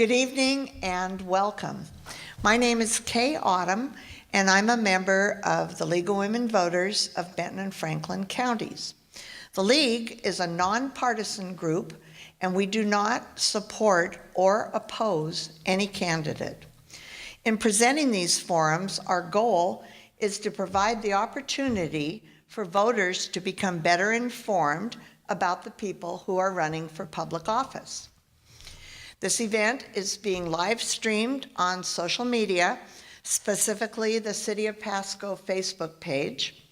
Good evening and welcome. My name is Kay Autumn, and I'm a member of the League of Women Voters of Benton and Franklin counties. The League is a nonpartisan group, and we do not support or oppose any candidate. In presenting these forums, our goal is to provide the opportunity for voters to become better informed about the people who are running for public office. This event is being live streamed on social media, specifically the City of Pasco Facebook page.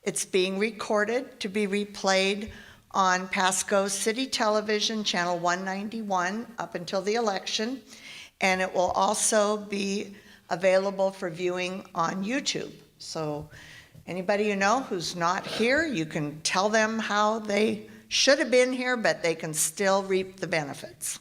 It's being recorded to be replayed on Pasco City Television, Channel 191, up until the election, and it will also be available for viewing on YouTube. So anybody you know who's not here, you can tell them how they should have been here, but they can still reap the benefits.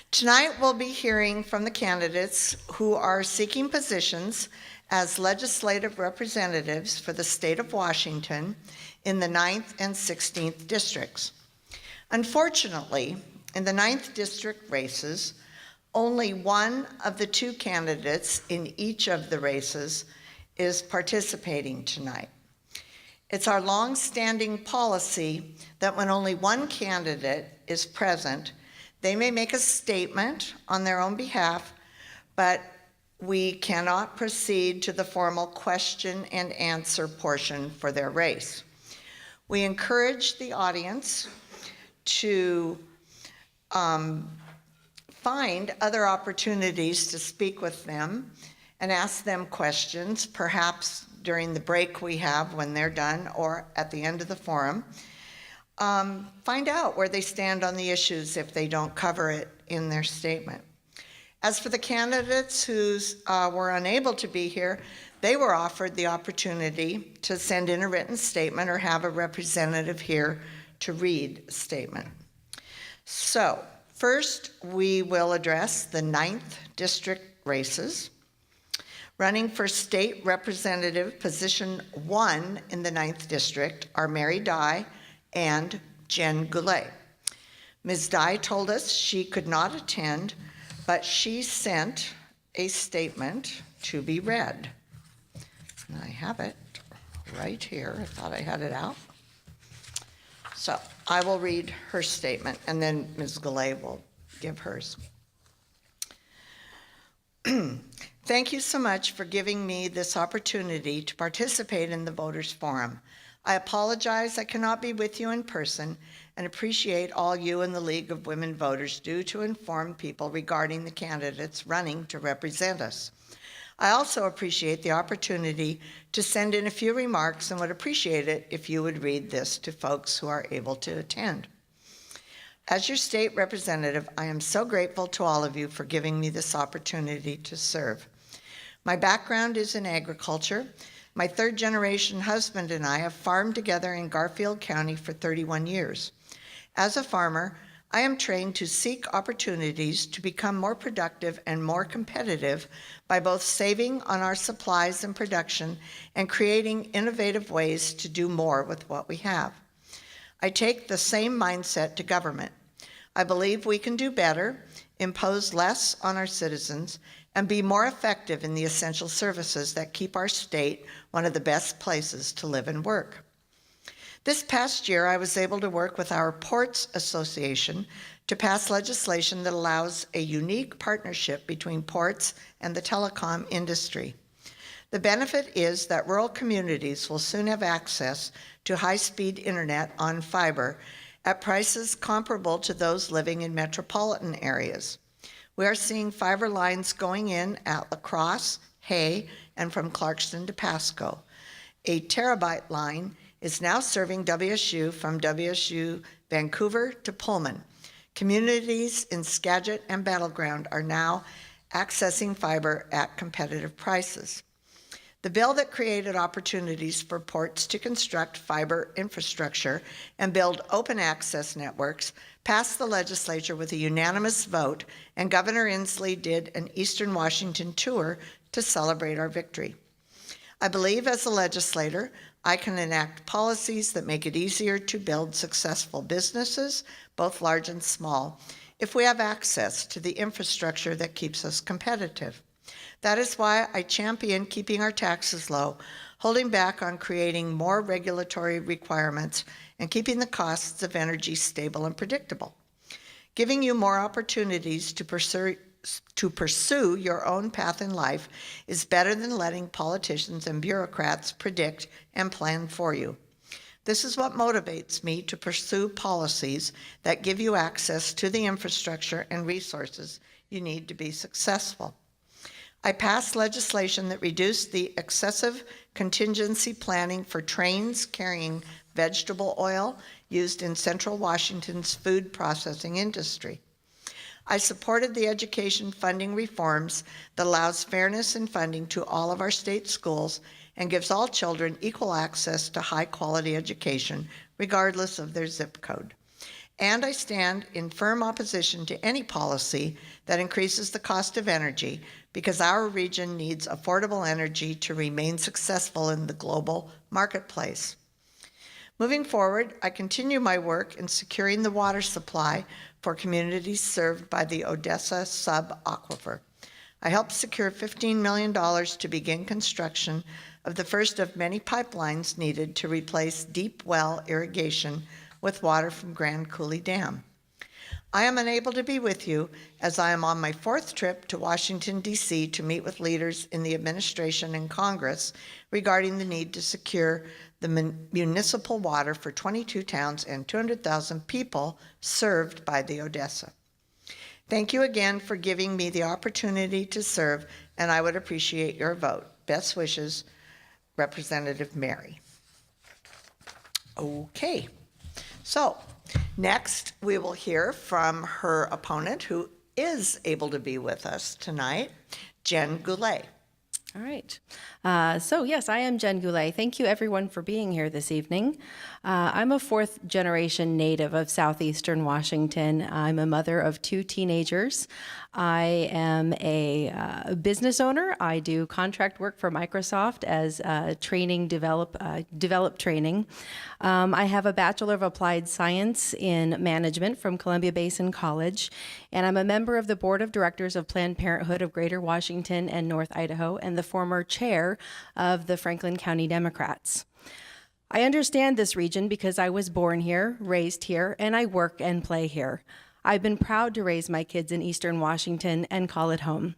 Tonight we'll be hearing from the candidates who are seeking positions as legislative representatives for the state of Washington in the 9th and 16th districts. Unfortunately, in the 9th district races, only one of the two candidates in each of the races is participating tonight. It's our long-standing policy that when only one candidate is present, they may make a statement on their own behalf, but we cannot proceed to the formal question and answer portion for their race. We encourage the audience to find other opportunities to speak with them and ask them questions, perhaps during the break we have when they're done or at the end of the forum. Find out where they stand on the issues if they don't cover it in their statement. As for the candidates who were unable to be here, they were offered the opportunity to send in a written statement or have a representative here to read a statement. So first, we will address the 9th district races. Running for state representative position 1 in the 9th district are Mary Dye and Jen Goulet. Ms. Dye told us she could not attend, but she sent a statement to be read. And I have it right here. I thought I had it out. So I will read her statement, and then Ms. Goulet will give hers. Thank you so much for giving me this opportunity to participate in the Voters Forum. I apologize I cannot be with you in person and appreciate all you and the League of Women Voters do to inform people regarding the candidates running to represent us. I also appreciate the opportunity to send in a few remarks and would appreciate it if you would read this to folks who are able to attend. As your state representative, I am so grateful to all of you for giving me this opportunity to serve. My background is in agriculture. My third-generation husband and I have farmed together in Garfield County for 31 years. As a farmer, I am trained to seek opportunities to become more productive and more competitive by both saving on our supplies and production and creating innovative ways to do more with what we have. I take the same mindset to government. I believe we can do better, impose less on our citizens, and be more effective in the essential services that keep our state one of the best places to live and work. This past year, I was able to work with our Ports Association to pass legislation that allows a unique partnership between ports and the telecom industry. The benefit is that rural communities will soon have access to high-speed internet on fiber at prices comparable to those living in metropolitan areas. We are seeing fiber lines going in at La Crosse, Hay, and from Clarkston to Pasco. A terabyte line is now serving WSU from WSU Vancouver to Pullman. Communities in Skagit and Battleground are now accessing fiber at competitive prices. The bill that created opportunities for ports to construct fiber infrastructure and build open access networks passed the legislature with a unanimous vote, and Governor Inslee did an Eastern Washington tour to celebrate our victory. I believe as a legislator, I can enact policies that make it easier to build successful businesses, both large and small, if we have access to the infrastructure that keeps us competitive. That is why I champion keeping our taxes low, holding back on creating more regulatory requirements, and keeping the costs of energy stable and predictable. Giving you more opportunities to pursue your own path in life is better than letting politicians and bureaucrats predict and plan for you. This is what motivates me to pursue policies that give you access to the infrastructure and resources you need to be successful. I passed legislation that reduced the excessive contingency planning for trains carrying vegetable oil used in Central Washington's food processing industry. I supported the education funding reforms that allows fairness in funding to all of our state schools and gives all children equal access to high-quality education, regardless of their zip code. And I stand in firm opposition to any policy that increases the cost of energy, because our region needs affordable energy to remain successful in the global marketplace. Moving forward, I continue my work in securing the water supply for communities served by the Odessa sub-aquifer. I helped secure $15 million to begin construction of the first of many pipelines needed to replace deep well irrigation with water from Grand Coulee Dam. I am unable to be with you as I am on my 4th trip to Washington, D.C. to meet with leaders in the administration and Congress regarding the need to secure the municipal water for 22 towns and 200,000 people served by the Odessa. Thank you again for giving me the opportunity to serve, and I would appreciate your vote. Best wishes, Representative Mary. Okay, so next we will hear from her opponent, who is able to be with us tonight, Jen Goulet. All right. So yes, I am Jen Goulet. Thank you everyone for being here this evening. I'm a 4th generation native of southeastern Washington. I'm a mother of 2 teenagers. I am a business owner. I do contract work for Microsoft as develop training. I have a Bachelor of Applied Science in Management from Columbia Basin College, and I'm a member of the Board of Directors of Planned Parenthood of Greater Washington and North Idaho, and the former chair of the Franklin County Democrats. I understand this region because I was born here, raised here, and I work and play here. I've been proud to raise my kids in Eastern Washington and call it home.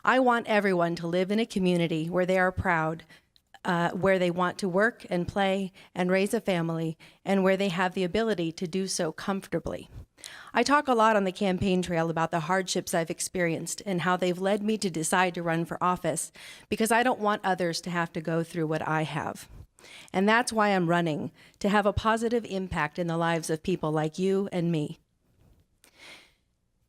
I want everyone to live in a community where they are proud, where they want to work and play and raise a family, and where they have the ability to do so comfortably. I talk a lot on the campaign trail about the hardships I've experienced and how they've led me to decide to run for office, because I don't want others to have to go through what I have. And that's why I'm running, to have a positive impact in the lives of people like you and me.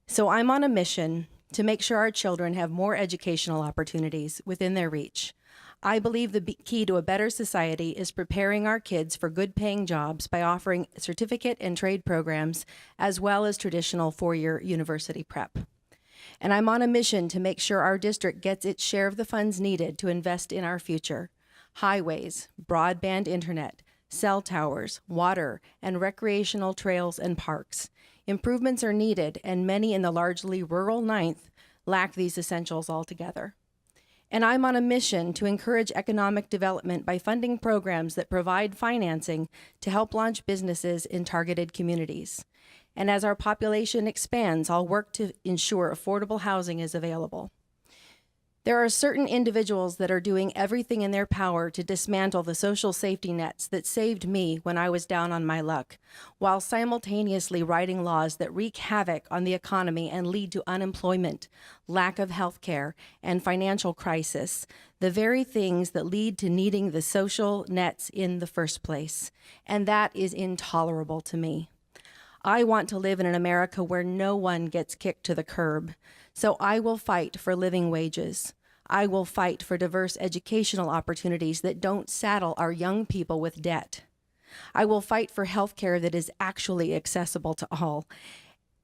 So I'm on a mission to make sure our children have more educational opportunities within their reach. I believe the key to a better society is preparing our kids for good-paying jobs by offering certificate and trade programs, as well as traditional 4-year university prep. And I'm on a mission to make sure our district gets its share of the funds needed to invest in our future. Highways, broadband internet, cell towers, water, and recreational trails and parks. Improvements are needed, and many in the largely rural 9th lack these essentials altogether. And I'm on a mission to encourage economic development by funding programs that provide financing to help launch businesses in targeted communities. And as our population expands, I'll work to ensure affordable housing is available. There are certain individuals that are doing everything in their power to dismantle the social safety nets that saved me when I was down on my luck, while simultaneously writing laws that wreak havoc on the economy and lead to unemployment, lack of health care, and financial crisis, the very things that lead to needing the social nets in the first place. And that is intolerable to me. I want to live in an America where no one gets kicked to the curb. So I will fight for living wages. I will fight for diverse educational opportunities that don't saddle our young people with debt. I will fight for health care that is actually accessible to all,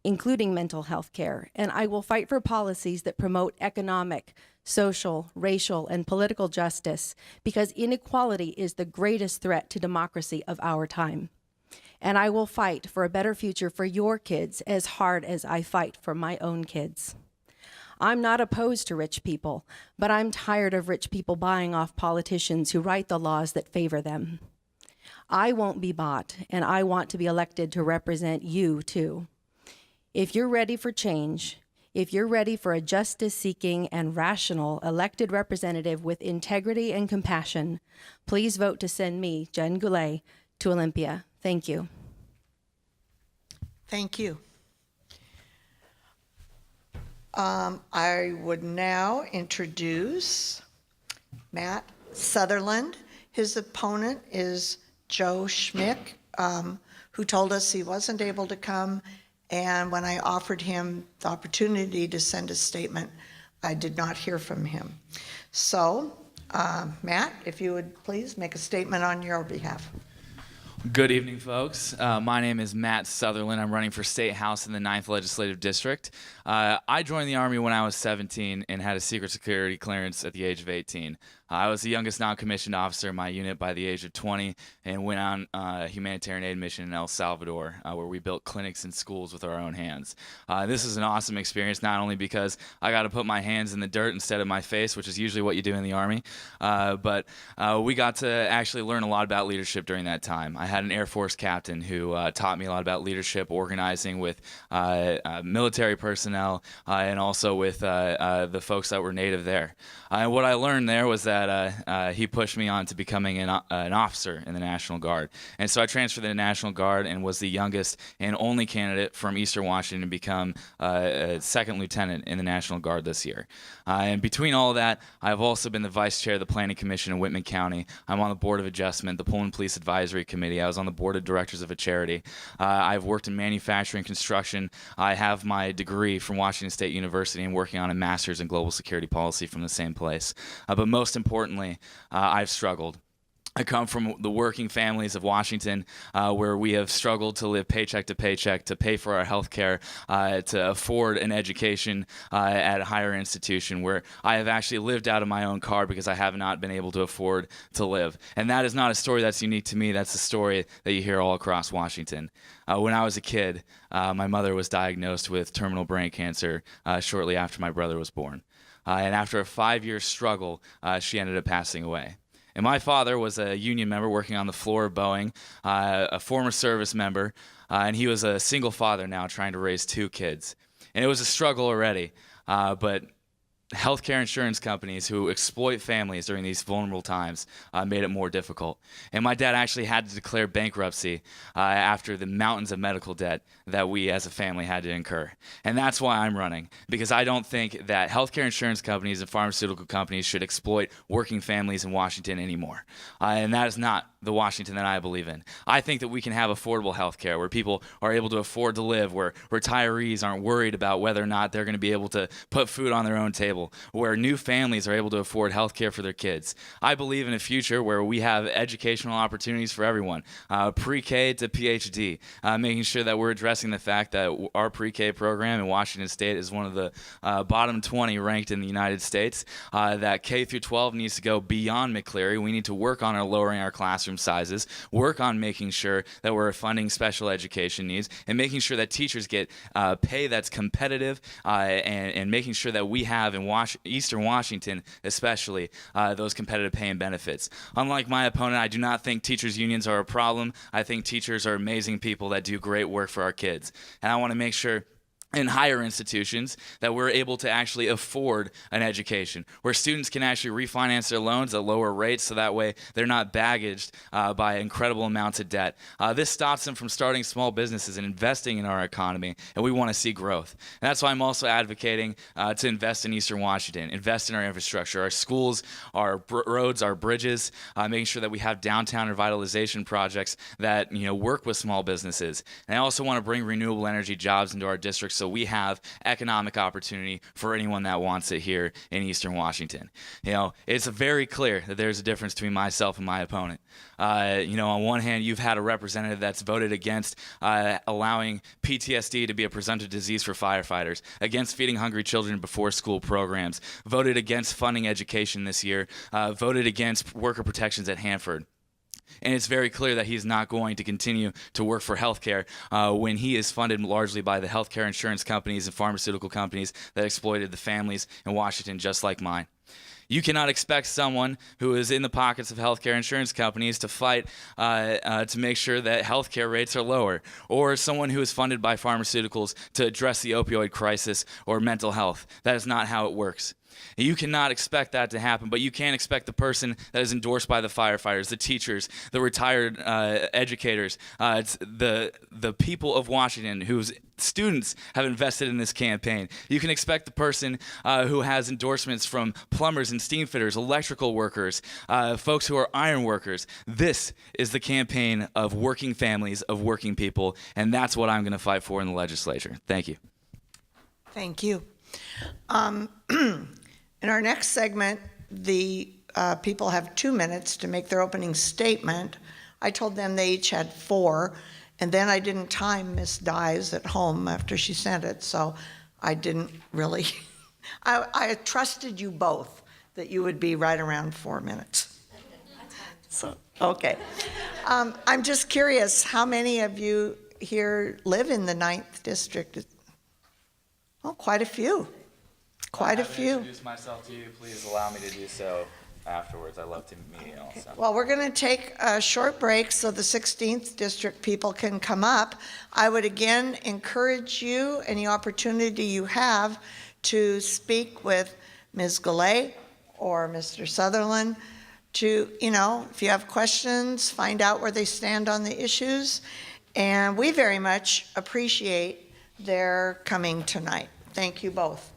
including mental health care. And I will fight for policies that promote economic, social, racial, and political justice, because inequality is the greatest threat to democracy of our time. and I will fight for a better future for your kids as hard as I fight for my own kids. I'm not opposed to rich people, but I'm tired of rich people buying off politicians who write the laws that favor them. I won't be bought, and I want to be elected to represent you too. If you're ready for change, if you're ready for a justice-seeking and rational elected representative with integrity and compassion, please vote to send me, Jen Goulet, to Olympia. Thank you. Thank you. I would now introduce Matt Sutherland. His opponent is Joe Schmick, who told us he wasn't able to come, and when I offered him the opportunity to send a statement, I did not hear from him. So, Matt, if you would please make a statement on your behalf. Good evening, folks. My name is Matt Sutherland. I'm running for State House in the 9th Legislative District. I joined the Army when I was 17 and had a secret security clearance at the age of 18. I was the youngest non-commissioned officer in my unit by the age of 20 and went on a humanitarian aid mission in El Salvador, where we built clinics and schools with our own hands. This is an awesome experience, not only because I got to put my hands in the dirt instead of my face, which is usually what you do in the Army, but we got to actually learn a lot about leadership during that time. I had an Air Force captain who taught me a lot about leadership, organizing with military personnel, and also with the folks that were native there. And what I learned there was that he pushed me on to becoming an officer in the National Guard. And so I transferred to the National Guard and was the youngest and only candidate from Eastern Washington to become a second lieutenant in the National Guard this year. And between all of that, I've also been the vice chair of the Planning Commission in Whitman County. I'm on the Board of Adjustment, the Pullman Police Advisory Committee. I was on the Board of Directors of a charity. I've worked in manufacturing, construction. I have my degree from Washington State University and working on a master's in global security policy from the same place. But most importantly, I've struggled. I come from the working families of Washington, where we have struggled to live paycheck to paycheck, to pay for our health care, to afford an education at a higher institution, where I have actually lived out of my own car because I have not been able to afford to live. And that is not a story that's unique to me. That's a story that you hear all across Washington. When I was a kid, my mother was diagnosed with terminal brain cancer shortly after my brother was born. And after a 5-year struggle, she ended up passing away. And my father was a union member working on the floor of Boeing, a former service member, and he was a single father now trying to raise 2 kids. And it was a struggle already, but healthcare insurance companies who exploit families during these vulnerable times made it more difficult. And my dad actually had to declare bankruptcy after the mountains of medical debt that we as a family had to incur. And that's why I'm running, because I don't think that healthcare insurance companies and pharmaceutical companies should exploit working families in Washington anymore. And that is not the Washington that I believe in. I think that we can have affordable healthcare where people are able to afford to live, where retirees aren't worried about whether or not they're going to be able to put food on their own table, where new families are able to afford healthcare for their kids. I believe in a future where we have educational opportunities for everyone, pre-K to PhD, making sure that we're addressing the fact that our pre-K program in Washington State is one of the bottom 20 ranked in the United States, that K through 12 needs to go beyond McCleary. We need to work on lowering our classroom sizes, work on making sure that we're funding special education needs, and making sure that teachers get pay that's competitive, and making sure that we have in Eastern Washington especially those competitive pay and benefits. Unlike my opponent, I do not think teachers' unions are a problem. I think teachers are amazing people that do great work for our kids. And I want to make sure in higher institutions that we're able to actually afford an education, where students can actually refinance their loans at lower rates so that way they're not baggaged by incredible amounts of debt. This stops them from starting small businesses and investing in our economy, and we want to see growth. And that's why I'm also advocating to invest in Eastern Washington, invest in our infrastructure, our schools, our roads, our bridges, making sure that we have downtown revitalization projects that work with small businesses. And I also want to bring renewable energy jobs into our districts, so we have economic opportunity for anyone that wants it here in Eastern Washington. It's very clear that there's a difference between myself and my opponent. On one hand, you've had a representative that's voted against allowing PTSD to be a presumptive disease for firefighters, against feeding hungry children before school programs, voted against funding education this year, voted against worker protections at Hanford. And it's very clear that he's not going to continue to work for healthcare when he is funded largely by the healthcare insurance companies and pharmaceutical companies that exploited the families in Washington just like mine. You cannot expect someone who is in the pockets of healthcare insurance companies to fight to make sure that healthcare rates are lower, or someone who is funded by pharmaceuticals to address the opioid crisis or mental health. That is not how it works. You cannot expect that to happen, but you can expect the person that is endorsed by the firefighters, the teachers, the retired educators, the people of Washington whose students have invested in this campaign. You can expect the person who has endorsements from plumbers and steam fitters, electrical workers, folks who are iron workers. This is the campaign of working families, of working people, and that's what I'm going to fight for in the legislature. Thank you. Thank you. In our next segment, the people have 2 minutes to make their opening statement. I told them they each had 4, and then I didn't time Miss Dyes at home after she sent it, so I didn't really. I trusted you both that you would be right around 4 minutes. So, okay. I'm just curious, how many of you here live in the 9th District? Oh, quite a few. Quite a few. Introduce myself to you. Please allow me to do so afterwards. I love to meet you also. Well, we're going to take a short break so the 16th District people can come up. I would again encourage you, any opportunity you have, to speak with Ms. Goulet or Mr. Sutherland to, if you have questions, find out where they stand on the issues. And we very much appreciate their coming tonight. Thank you both.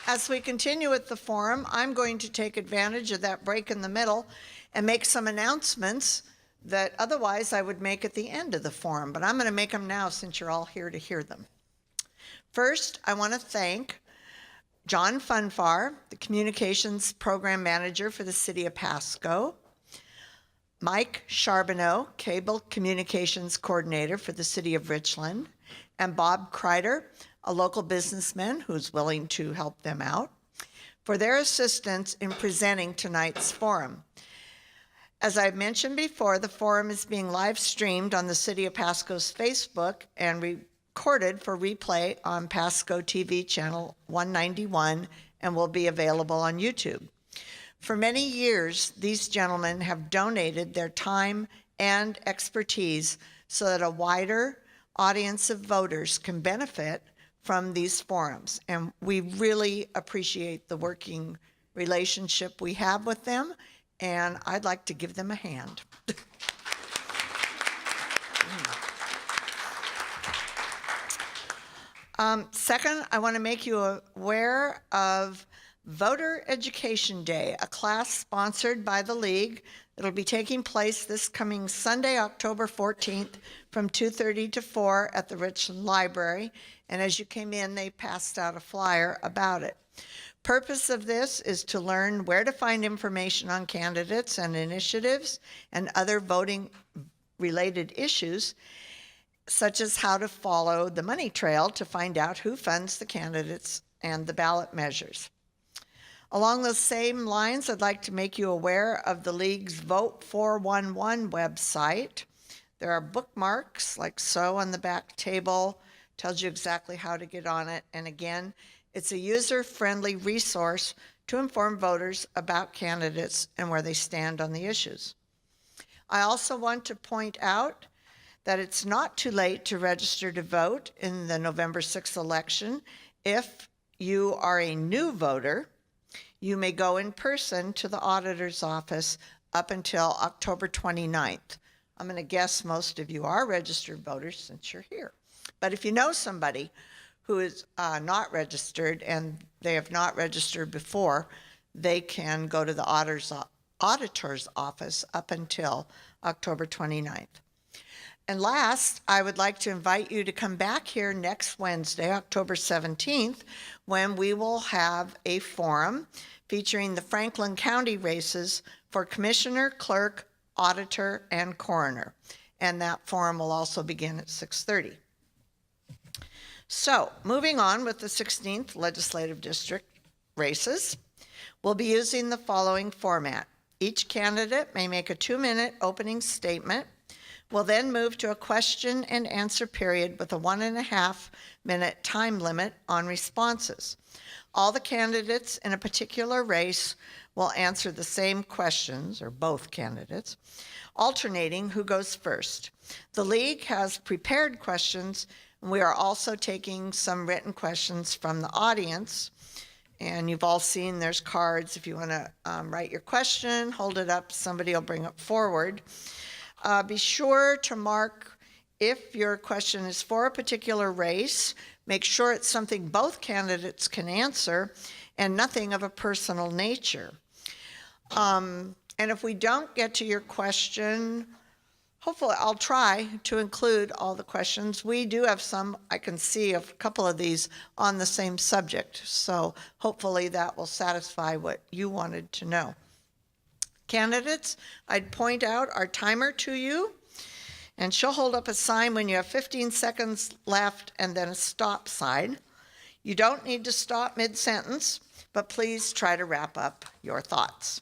As we continue with the forum, I'm going to take advantage of that break in the middle and make some announcements that otherwise I would make at the end of the forum, but I'm going to make them now since you're all here to hear them. First, I want to thank John Funfar, the Communications Program Manager for the City of Pasco, Mike Charbonneau, Cable Communications Coordinator for the City of Richland, and Bob Kreider, a local businessman who's willing to help them out, for their assistance in presenting tonight's forum. As I've mentioned before, the forum is being live streamed on the City of Pasco's Facebook and recorded for replay on Pasco TV channel 191 and will be available on YouTube. For many years, these gentlemen have donated their time and expertise so that a wider audience of voters can benefit from these forums. And we really appreciate the working relationship we have with them, and I'd like to give them a hand. Second, I want to make you aware of Voter Education Day, a class sponsored by the League. It'll be taking place this coming Sunday, October 14th from 2:30 to 4 at the Richland Library. And as you came in, they passed out a flyer about it. Purpose of this is to learn where to find information on candidates and initiatives and other voting-related issues, such as how to follow the money trail to find out who funds the candidates and the ballot measures. Along those same lines, I'd like to make you aware of the League's Vote 411 website. There are bookmarks like so on the back table, tells you exactly how to get on it. And again, it's a user-friendly resource to inform voters about candidates and where they stand on the issues. I also want to point out that it's not too late to register to vote in the November 6th election. If you are a new voter, you may go in person to the auditor's office up until October 29th. I'm going to guess most of you are registered voters since you're here. But if you know somebody who is not registered and they have not registered before, they can go to the auditor's office up until October 29th. And last, I would like to invite you to come back here next Wednesday, October 17th, when we will have a forum featuring the Franklin County races for Commissioner, Clerk, Auditor, and Coroner. And that forum will also begin at 6:30. So, moving on with the 16th Legislative District races. We'll be using the following format. Each candidate may make a 2-minute opening statement. We'll then move to a question and answer period with a 1.5-minute time limit on responses. All the candidates in a particular race will answer the same questions, or both candidates, alternating who goes first. The league has prepared questions, and we are also taking some written questions from the audience. And you've all seen there's cards. If you want to write your question, hold it up, somebody will bring it forward. Be sure to mark if your question is for a particular race. Make sure it's something both candidates can answer and nothing of a personal nature. And if we don't get to your question, hopefully I'll try to include all the questions. We do have some, I can see a couple of these on the same subject, so hopefully that will satisfy what you wanted to know. Candidates, I'd point out our timer to you, and she'll hold up a sign when you have 15 seconds left and then a stop sign. You don't need to stop mid-sentence, but please try to wrap up your thoughts.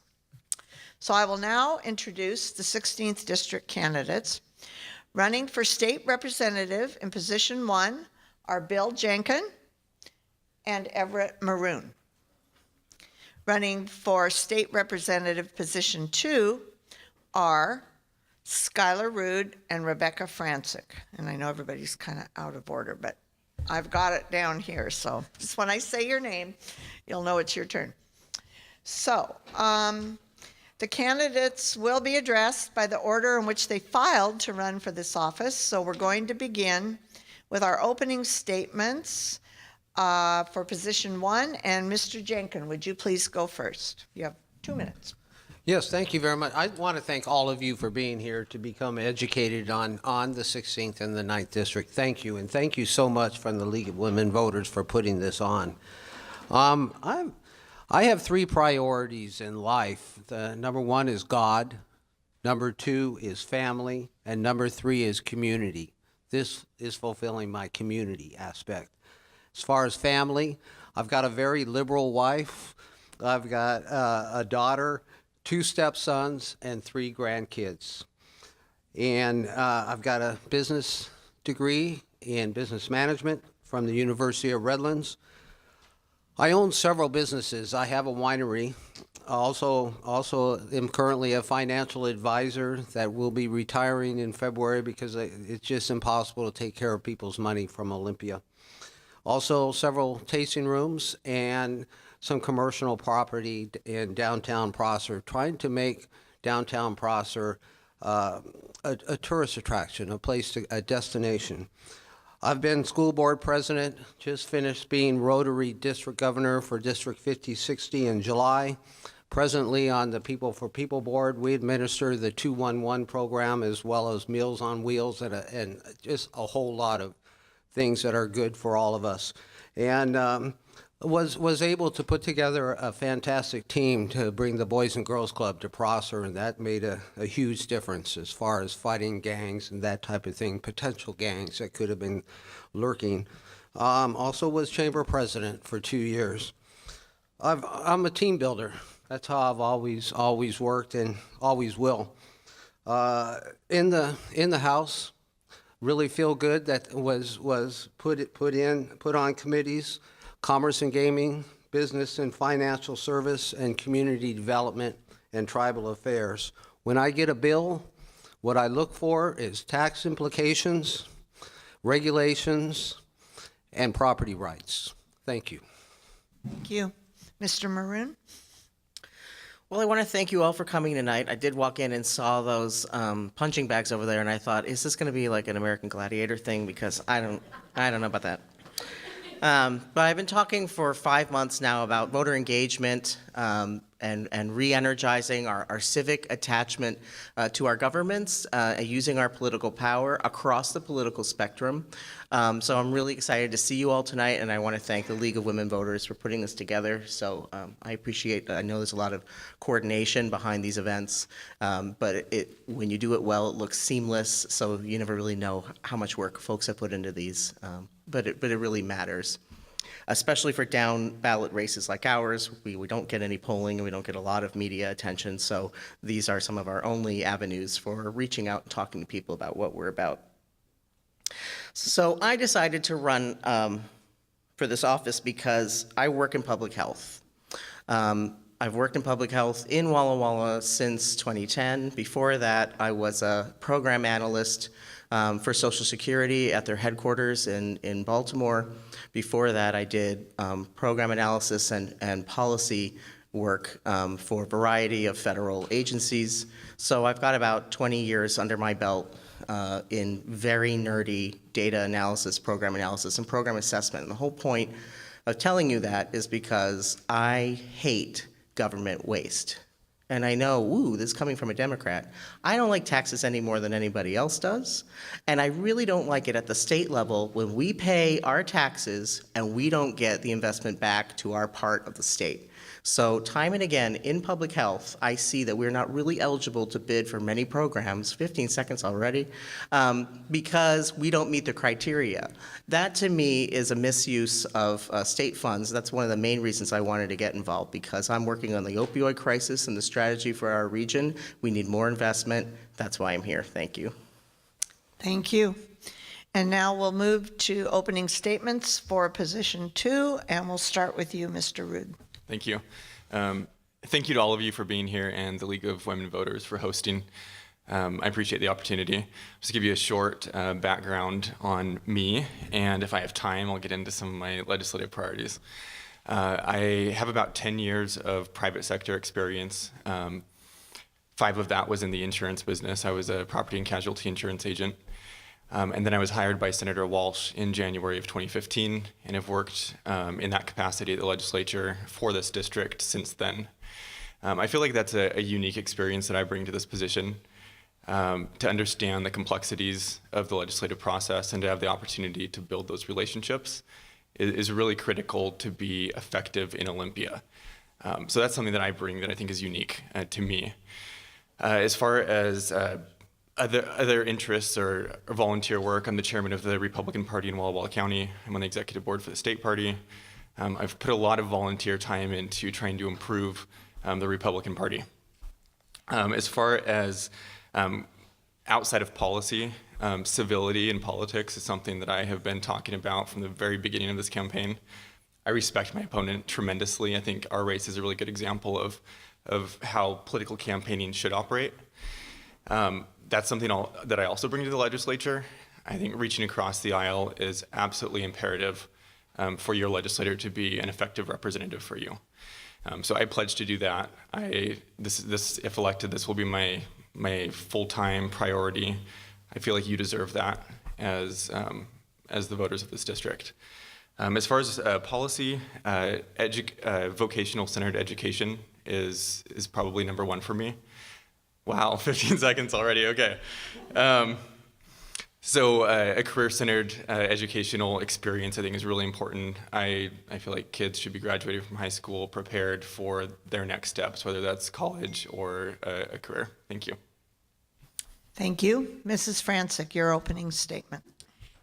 So I will now introduce the 16th District candidates. Running for state representative in position 1 are Bill Jenkin and Everett Maroon. Running for state representative position 2 are Skylar Rude and Rebecca Francic. And I know everybody's kind of out of order, but I've got it down here. So just when I say your name, you'll know it's your turn. So the candidates will be addressed by the order in which they filed to run for this office. So we're going to begin with our opening statements for position 1. And Mr. Jenkin, would you please go first? You have 2 minutes. Yes, thank you very much. I want to thank all of you for being here to become educated on the 16th and the 9th District. Thank you, and thank you so much from the League of Women Voters for putting this on. I have 3 priorities in life. Number 1 is God, number 2 is family, and number 3 is community. This is fulfilling my community aspect. As far as family, I've got a very liberal wife. I've got a daughter, 2 stepsons, and 3 grandkids. And I've got a business degree in business management from the University of Redlands. I own several businesses. I have a winery. Also am currently a financial advisor that will be retiring in February because it's just impossible to take care of people's money from Olympia. Also several tasting rooms and some commercial property in downtown Prosser, trying to make downtown Prosser a tourist attraction, a destination. I've been school board president, just finished being Rotary District Governor for District 5060 in July. Presently on the People for People Board, we administer the 211 program as well as Meals on Wheels and just a whole lot of things that are good for all of us. And was able to put together a fantastic team to bring the Boys and Girls Club to Prosser, and that made a huge difference as far as fighting gangs and that type of thing, potential gangs that could have been lurking. Also was chamber president for 2 years. I'm a team builder. That's how I've always worked and always will. In the House, really feel good that was put on committees. Commerce and Gaming, Business and Financial Service, and Community Development and Tribal Affairs. When I get a bill, what I look for is tax implications, regulations, and property rights. Thank you. Thank you. Mr. Maroon? Well, I want to thank you all for coming tonight. I did walk in and saw those punching bags over there, and I thought, is this going to be like an American Gladiator thing? Because I don't know about that. But I've been talking for 5 months now about voter engagement and re-energizing our civic attachment to our governments, using our political power across the political spectrum. So I'm really excited to see you all tonight, and I want to thank the League of Women Voters for putting this together. So I appreciate, I know there's a lot of coordination behind these events, but when you do it well, it looks seamless, so you never really know how much work folks have put into these. But it really matters. especially for down ballot races like ours. We don't get any polling and we don't get a lot of media attention, so these are some of our only avenues for reaching out and talking to people about what we're about. So I decided to run for this office because I work in public health. I've worked in public health in Walla Walla since 2010. Before that, I was a program analyst for Social Security at their headquarters in Baltimore. Before that, I did program analysis and policy work for a variety of federal agencies. So I've got about 20 years under my belt in very nerdy data analysis, program analysis, and program assessment. And the whole point of telling you that is because I hate government waste. And I know, ooh, this is coming from a Democrat. I don't like taxes any more than anybody else does. And I really don't like it at the state level when we pay our taxes and we don't get the investment back to our part of the state. So time and again, in public health, I see that we're not really eligible to bid for many programs, 15 seconds already, because we don't meet the criteria. That to me is a misuse of state funds. That's one of the main reasons I wanted to get involved, because I'm working on the opioid crisis and the strategy for our region. We need more investment. That's why I'm here. Thank you. Thank you. And now we'll move to opening statements for position 2, and we'll start with you, Mr. Rood. Thank you. Thank you to all of you for being here and the League of Women Voters for hosting. I appreciate the opportunity. Just to give you a short background on me, and if I have time, I'll get into some of my legislative priorities. I have about 10 years of private sector experience. 5 of that was in the insurance business. I was a property and casualty insurance agent. And then I was hired by Senator Walsh in January of 2015 and have worked in that capacity at the legislature for this district since then. I feel like that's a unique experience that I bring to this position, to understand the complexities of the legislative process and to have the opportunity to build those relationships is really critical to be effective in Olympia. So that's something that I bring that I think is unique to me. As far as other interests or volunteer work, I'm the chairman of the Republican Party in Walla Walla County. I'm on the executive board for the state party. I've put a lot of volunteer time into trying to improve the Republican Party. As far as outside of policy, civility in politics is something that I have been talking about from the very beginning of this campaign. I respect my opponent tremendously. I think our race is a really good example of how political campaigning should operate. That's something that I also bring to the legislature. I think reaching across the aisle is absolutely imperative for your legislator to be an effective representative for you. So I pledge to do that. If elected, this will be my full-time priority. I feel like you deserve that as the voters of this district. As far as policy, vocational-centered education is probably number 1 for me. Wow, 15 seconds already, okay. So a career-centered educational experience I think is really important. I feel like kids should be graduating from high school prepared for their next steps, whether that's college or a career. Thank you. Thank you. Mrs. Francic, your opening statement.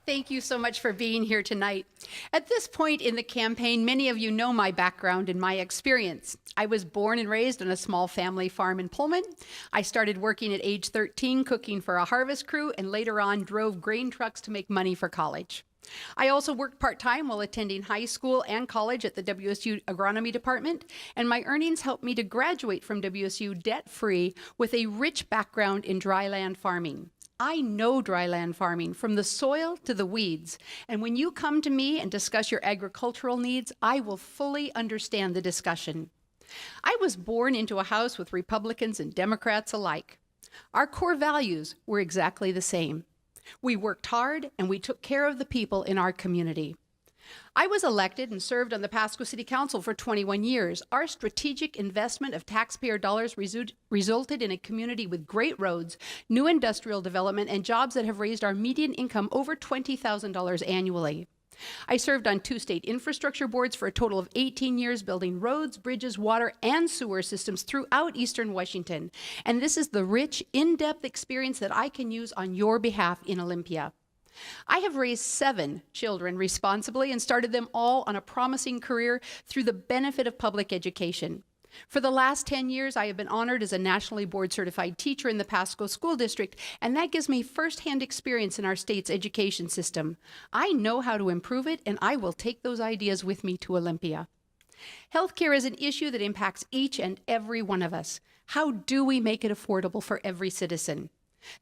Thank you so much for being here tonight. At this point in the campaign, many of you know my background and my experience. I was born and raised on a small family farm in Pullman. I started working at age 13, cooking for a harvest crew, and later on drove grain trucks to make money for college. I also worked part-time while attending high school and college at the WSU agronomy department, and my earnings helped me to graduate from WSU debt-free with a rich background in dryland farming. I know dryland farming from the soil to the weeds, and when you come to me and discuss your agricultural needs, I will fully understand the discussion. I was born into a house with Republicans and Democrats alike. Our core values were exactly the same. We worked hard and we took care of the people in our community. I was elected and served on the Pasco City Council for 21 years. Our strategic investment of taxpayer dollars resulted in a community with great roads, new industrial development, and jobs that have raised our median income over $20,000 annually. I served on 2 state infrastructure boards for a total of 18 years, building roads, bridges, water, and sewer systems throughout Eastern Washington. And this is the rich, in-depth experience that I can use on your behalf in Olympia. I have raised 7 children responsibly and started them all on a promising career through the benefit of public education. For the last 10 years, I have been honored as a nationally board-certified teacher in the Pasco School District, and that gives me firsthand experience in our state's education system. I know how to improve it, and I will take those ideas with me to Olympia. Healthcare is an issue that impacts each and every one of us. How do we make it affordable for every citizen?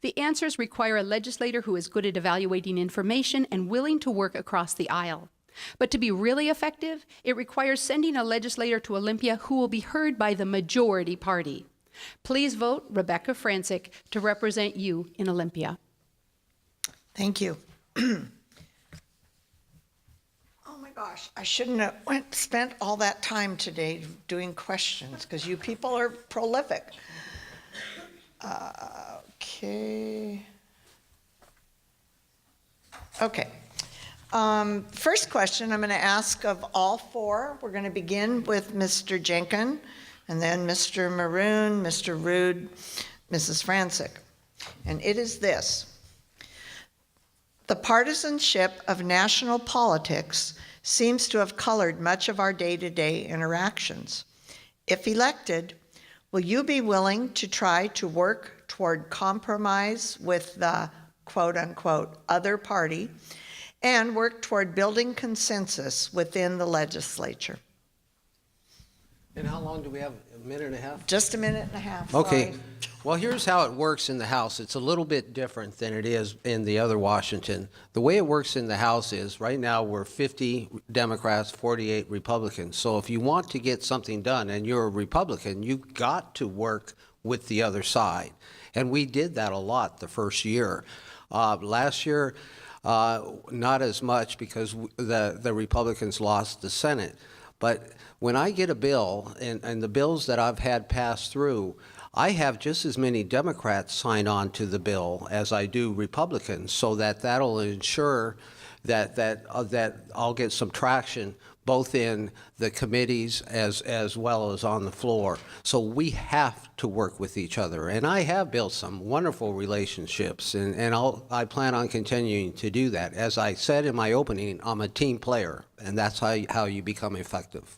The answers require a legislator who is good at evaluating information and willing to work across the aisle. But to be really effective, it requires sending a legislator to Olympia who will be heard by the majority party. Please vote Rebecca Francic to represent you in Olympia. Thank you. Oh my gosh, I shouldn't have spent all that time today doing questions because you people are prolific. Okay. First question I'm going to ask of all 4. We're going to begin with Mr. Jenkins, and then Mr. Maroon, Mr. Rood, Mrs. Francic. And it is this. The partisanship of national politics seems to have colored much of our day-to-day interactions. If elected, will you be willing to try to work toward compromise with the quote-unquote other party and work toward building consensus within the legislature? And how long do we have? A minute and a half? Just a minute and a half. Okay. Sorry. Well, here's how it works in the House. It's a little bit different than it is in the other Washington. The way it works in the House is right now we're 50 Democrats, 48 Republicans. So if you want to get something done and you're a Republican, you've got to work with the other side. And we did that a lot the first year. Last year, not as much because the Republicans lost the Senate. But when I get a bill, and the bills that I've had passed through, I have just as many Democrats sign on to the bill as I do Republicans, so that'll ensure that I'll get some traction both in the committees as well as on the floor. So we have to work with each other. And I have built some wonderful relationships, and I plan on continuing to do that. As I said in my opening, I'm a team player, and that's how you become effective.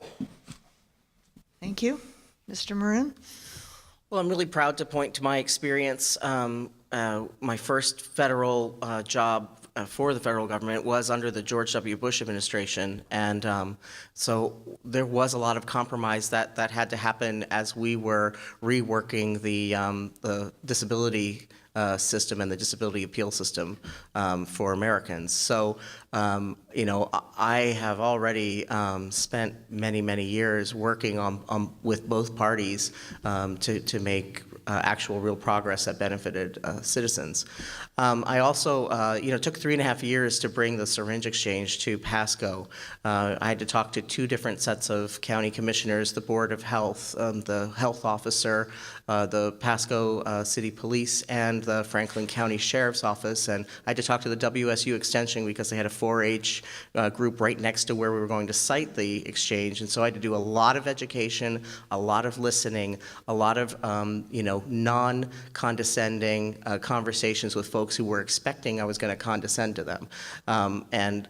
Thank you. Mr. Maroon? Well, I'm really proud to point to my experience. My first federal job for the federal government was under the George W. Bush administration, and so there was a lot of compromise that had to happen as we were reworking the disability system and the disability appeal system for Americans. So, I have already spent many years working on with both parties to make actual real progress that benefited citizens. I also, took 3.5 years to bring the syringe exchange to Pasco. I had to talk to 2 different sets of county commissioners, the Board of Health, the health officer, the Pasco City Police, and the Franklin County Sheriff's Office. And I had to talk to the WSU Extension because they had a 4-H group right next to where we were going to site the exchange. And so I had to do a lot of education, a lot of listening, a lot of, non-condescending conversations with folks who were expecting I was going to condescend to them, and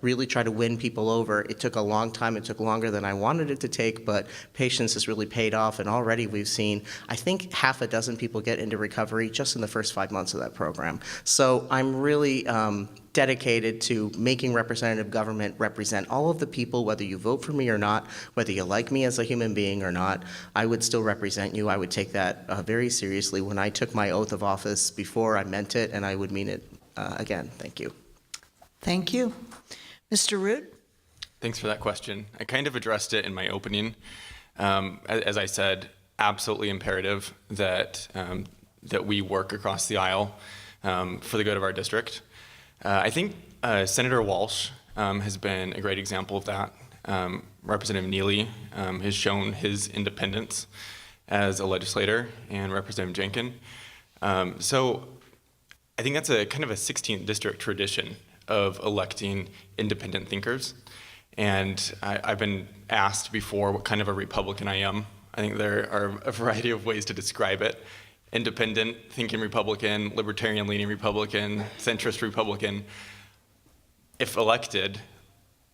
really try to win people over. It took a long time. It took longer than I wanted it to take, but patience has really paid off, and already we've seen, I think, 6 people get into recovery just in the first 5 months of that program. So I'm really dedicated to making representative government represent all of the people, whether you vote for me or not, whether you like me as a human being or not. I would still represent you. I would take that very seriously. When I took my oath of office before, I meant it, and I would mean it again. Thank you. Thank you. Mr. Rood? Thanks for that question. I kind of addressed it in my opening. As I said, absolutely imperative that we work across the aisle for the good of our district. I think Senator Walsh has been a great example of that. Representative Neely has shown his independence as a legislator, and Representative Jenkins. So I think that's a kind of a 16th district tradition of electing independent thinkers. And I've been asked before what kind of a Republican I am. I think there are a variety of ways to describe it. independent thinking Republican, libertarian leaning Republican, centrist Republican. If elected,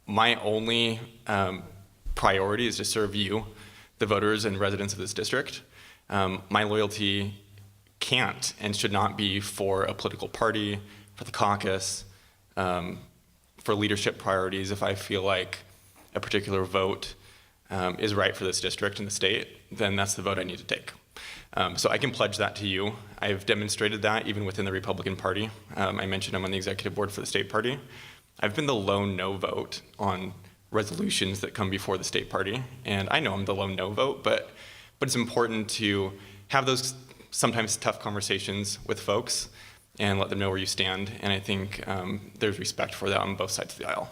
my only priority is to serve you, the voters and residents of this district. My loyalty can't and should not be for a political party, for the caucus, for leadership priorities. If I feel like a particular vote is right for this district and the state, then that's the vote I need to take. So I can pledge that to you. I've demonstrated that even within the Republican Party. I mentioned I'm on the executive board for the state party. I've been the lone no vote on resolutions that come before the state party, and I know I'm the lone no vote, but it's important to have those sometimes tough conversations with folks and let them know where you stand, and I think there's respect for that on both sides of the aisle.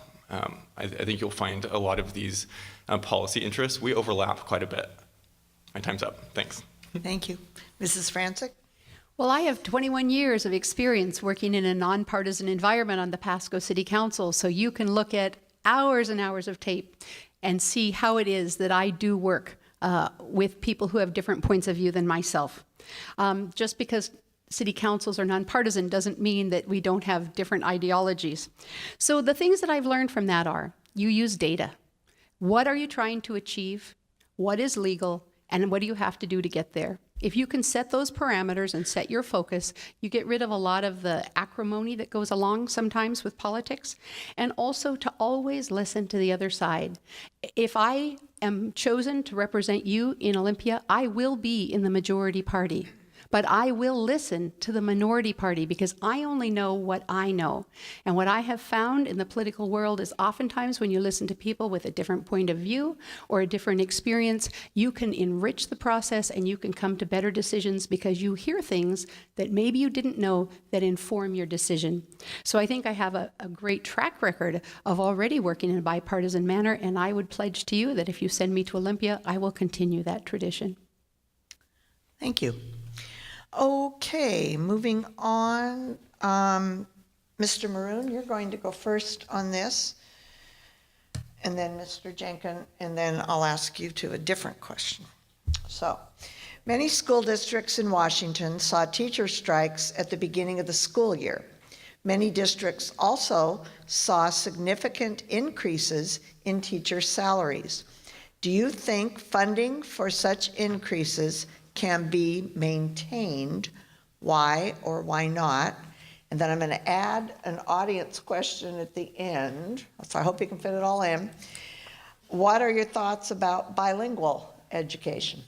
I think you'll find a lot of these policy interests, we overlap quite a bit. My time's up. Thanks. Thank you. Mrs. Franczyk? Well, I have 21 years of experience working in a nonpartisan environment on the Pasco City Council, so you can look at hours and hours of tape and see how it is that I do work with people who have different points of view than myself. Just because city councils are nonpartisan doesn't mean that we don't have different ideologies. So the things that I've learned from that are, you use data. What are you trying to achieve? What is legal? And what do you have to do to get there? If you can set those parameters and set your focus, you get rid of a lot of the acrimony that goes along sometimes with politics, and also to always listen to the other side. If I am chosen to represent you in Olympia, I will be in the majority party. But I will listen to the minority party because I only know what I know. And what I have found in the political world is oftentimes when you listen to people with a different point of view or a different experience, you can enrich the process and you can come to better decisions because you hear things that maybe you didn't know that inform your decision. So I think I have a great track record of already working in a bipartisan manner, and I would pledge to you that if you send me to Olympia, I will continue that tradition. Thank you. Okay, moving on. Mr. Maroon, you're going to go first on this, and then Mr. Jenkins, and then I'll ask you to a different question. So, many school districts in Washington saw teacher strikes at the beginning of the school year. Many districts also saw significant increases in teacher salaries. Do you think funding for such increases can be maintained? Why or why not? And then I'm going to add an audience question at the end, so I hope you can fit it all in. What are your thoughts about bilingual education?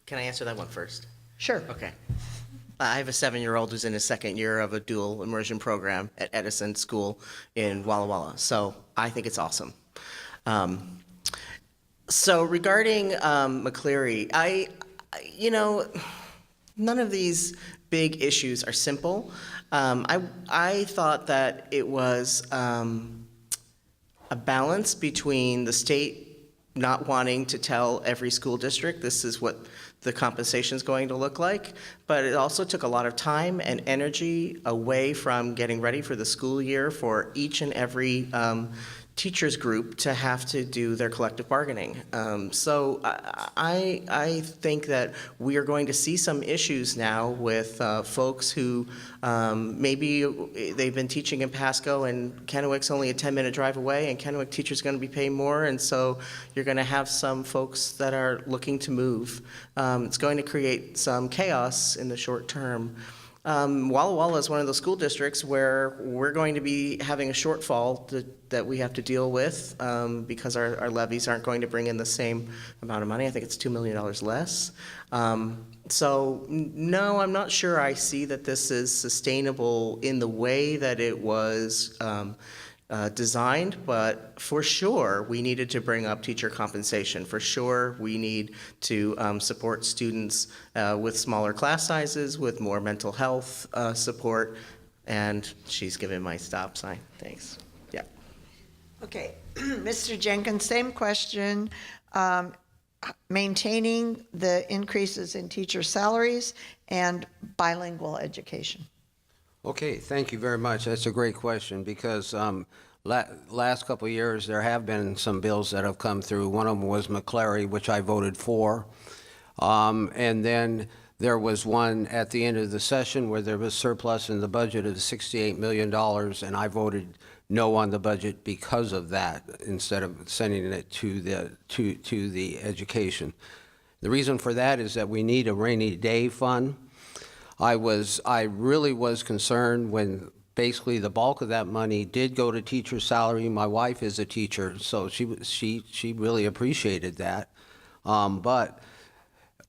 Can I answer that one first? Sure. Okay. I have a 7-year-old who's in his second year of a dual immersion program at Edison School in Walla Walla, so I think it's awesome. So regarding McCleary, none of these big issues are simple. I thought that it was a balance between the state not wanting to tell every school district this is what the compensation is going to look like, but it also took a lot of time and energy away from getting ready for the school year for each and every teachers group to have to do their collective bargaining. So I think that we are going to see some issues now with folks who maybe they've been teaching in Pasco and Kennewick's only a 10-minute drive away, and Kennewick teachers are going to be paying more, and so you're going to have some folks that are looking to move. It's going to create some chaos in the short term. Walla Walla is one of those school districts where we're going to be having a shortfall that we have to deal with because our levies aren't going to bring in the same amount of money. I think it's $2 million less. So no, I'm not sure I see that this is sustainable in the way that it was designed, but for sure we needed to bring up teacher compensation. For sure we need to support students with smaller class sizes, with more mental health support, and she's given my stop sign. Thanks. Yeah. Okay, Mr. Jenkins, same question. Maintaining the increases in teacher salaries and bilingual education. Okay, thank you very much. That's a great question because last couple of years there have been some bills that have come through. One of them was McCleary, which I voted for. And then There was one at the end of the session where there was surplus in the budget of $68 million, and I voted no on the budget because of that, instead of sending it to the education. The reason for that is that we need a rainy day fund. I really was concerned when basically the bulk of that money did go to teacher salary. My wife is a teacher, so she really appreciated that. But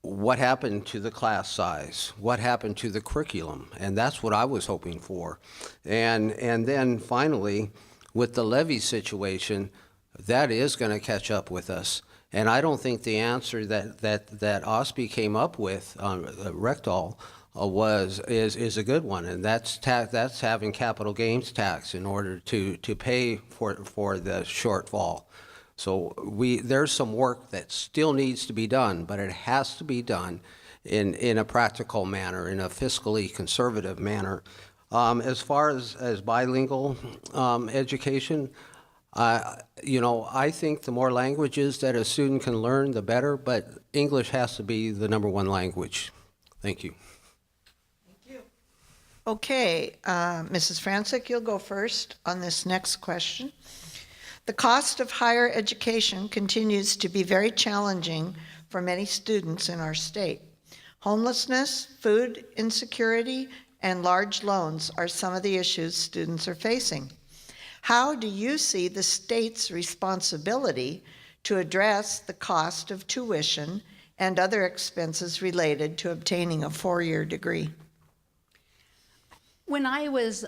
what happened to the class size? What happened to the curriculum? And that's what I was hoping for. And then finally, with the levy situation, that is going to catch up with us. And I don't think the answer that OSPI came up with, Rectal, is a good one, and that's having capital gains tax in order to pay for the shortfall. So there's some work that still needs to be done, but it has to be done in a practical manner, in a fiscally conservative manner. As far as bilingual education, I think the more languages that a student can learn, the better, but English has to be the #1 language. Thank you. Okay, Mrs. Franczyk, you'll go first on this next question. The cost of higher education continues to be very challenging for many students in our state. Homelessness, food insecurity, and large loans are some of the issues students are facing. How do you see the state's responsibility to address the cost of tuition and other expenses related to obtaining a 4-year degree? When I was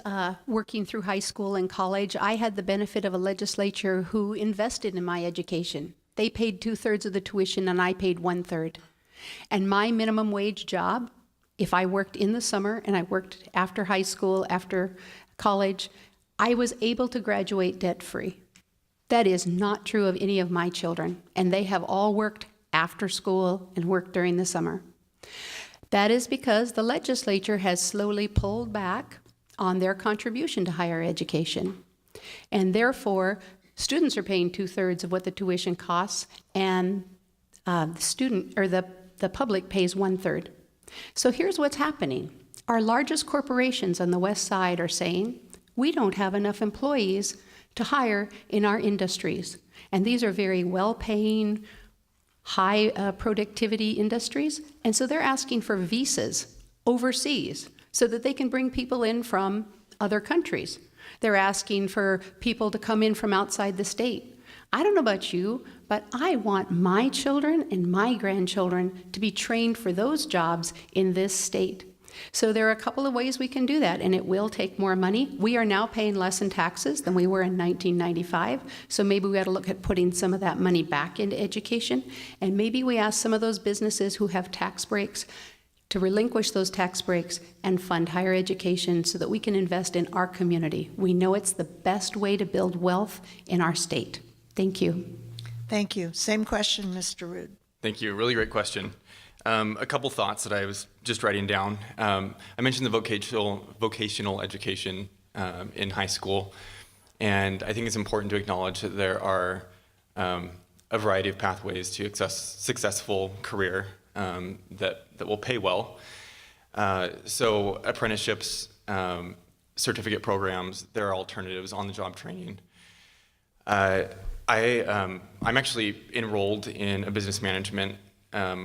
working through high school and college, I had the benefit of a legislature who invested in my education. They paid 2/3 of the tuition and I paid 1/3. And my minimum wage job, if I worked in the summer and I worked after high school, after college, I was able to graduate debt-free. That is not true of any of my children, and they have all worked after school and worked during the summer. That is because the legislature has slowly pulled back on their contribution to higher education. And therefore, students are paying 2/3 of what the tuition costs, and the public pays 1/3. So here's what's happening. Our largest corporations on the west side are saying, we don't have enough employees to hire in our industries. And these are very well-paying, high productivity industries, and so they're asking for visas overseas so that they can bring people in from other countries. They're asking for people to come in from outside the state. I don't know about you, but I want my children and my grandchildren to be trained for those jobs in this state. So there are a couple of ways we can do that, and it will take more money. We are now paying less in taxes than we were in 1995, so maybe we ought to look at putting some of that money back into education, and maybe we ask some of those businesses who have tax breaks to relinquish those tax breaks and fund higher education so that we can invest in our community. We know it's the best way to build wealth in our state. Thank you. Thank you. Same question, Mr. Rood. Thank you. Really great question. A couple thoughts that I was just writing down. I mentioned the vocational education in high school, and I think it's important to acknowledge that there are a variety of pathways to successful career that will pay well. So apprenticeships, certificate programs, there are alternatives, on-the-job training. I'm actually enrolled in a business management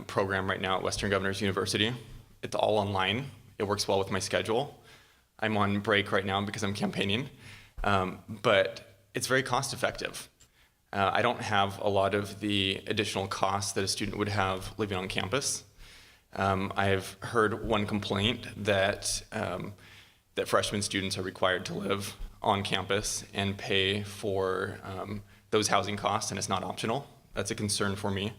program right now at Western Governors University. It's all online. It works well with my schedule. I'm on break right now because I'm campaigning, but it's very cost effective. I don't have a lot of the additional costs that a student would have living on campus. I've heard one complaint that freshman students are required to live on campus and pay for those housing costs, and it's not optional. That's a concern for me.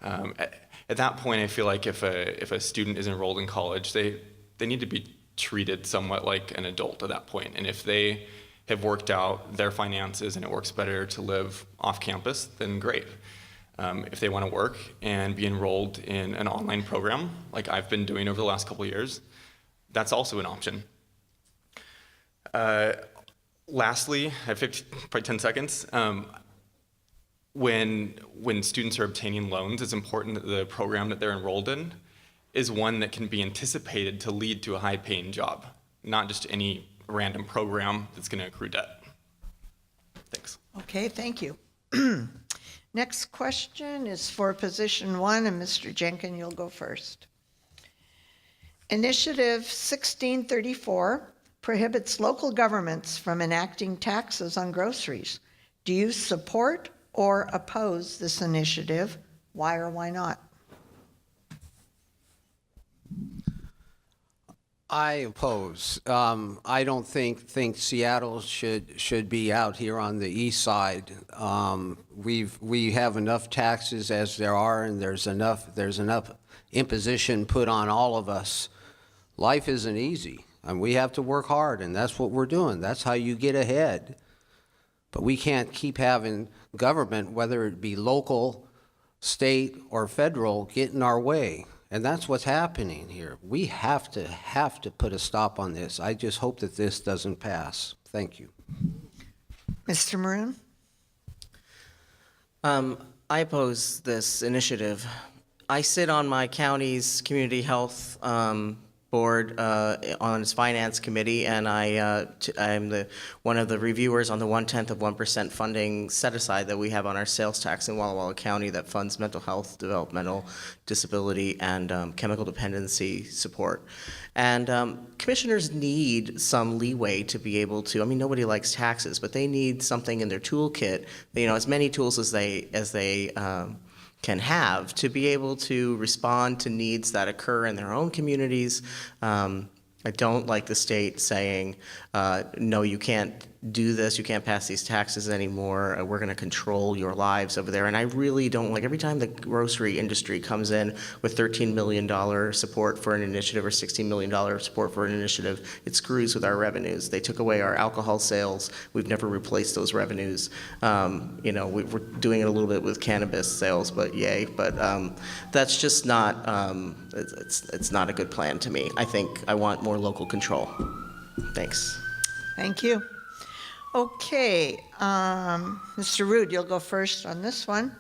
At that point, I feel like if a student is enrolled in college, they need to be treated somewhat like an adult at that point. And if they have worked out their finances and it works better to live off campus, then great. If they want to work and be enrolled in an online program, like I've been doing over the last couple of years, that's also an option. Lastly, I have probably 10 seconds. When students are obtaining loans, it's important that the program that they're enrolled in is one that can be anticipated to lead to a high-paying job, not just any random program that's going to accrue debt. Thanks. Okay, thank you. Next question is for position 1, and Mr. Jenkin, you'll go first. Initiative 1634 prohibits local governments from enacting taxes on groceries. Do you support or oppose this initiative? Why or why not? I oppose. I don't think Seattle should be out here on the east side. We have enough taxes as there are, and there's enough imposition put on all of us. Life isn't easy, and we have to work hard, and that's what we're doing. That's how you get ahead. But we can't keep having government, whether it be local, state, or federal, get in our way. And that's what's happening here. We have to put a stop on this. I just hope that this doesn't pass. Thank you. Mr. Maroon? I oppose this initiative. I sit on my county's community health board on its finance committee, and I'm one of the reviewers on the 0.1% funding set aside that we have on our sales tax in Walla Walla County that funds mental health, developmental disability, and chemical dependency support. And commissioners need some leeway to be able to, I mean, nobody likes taxes, but they need something in their toolkit, as many tools as they can have to be able to respond to needs that occur in their own communities. I don't like the state saying, no, you can't do this, you can't pass these taxes anymore, we're going to control your lives over there. And I really don't like, every time the grocery industry comes in with $13 million support for an initiative or $16 million support for an initiative, it screws with our revenues. They took away our alcohol sales. We've never replaced those revenues. We're doing it a little bit with cannabis sales, but yay. But that's just not, it's not a good plan to me. I think I want more local control. Thanks. Thank you. Okay, Mr. Rood, you'll go first on this one.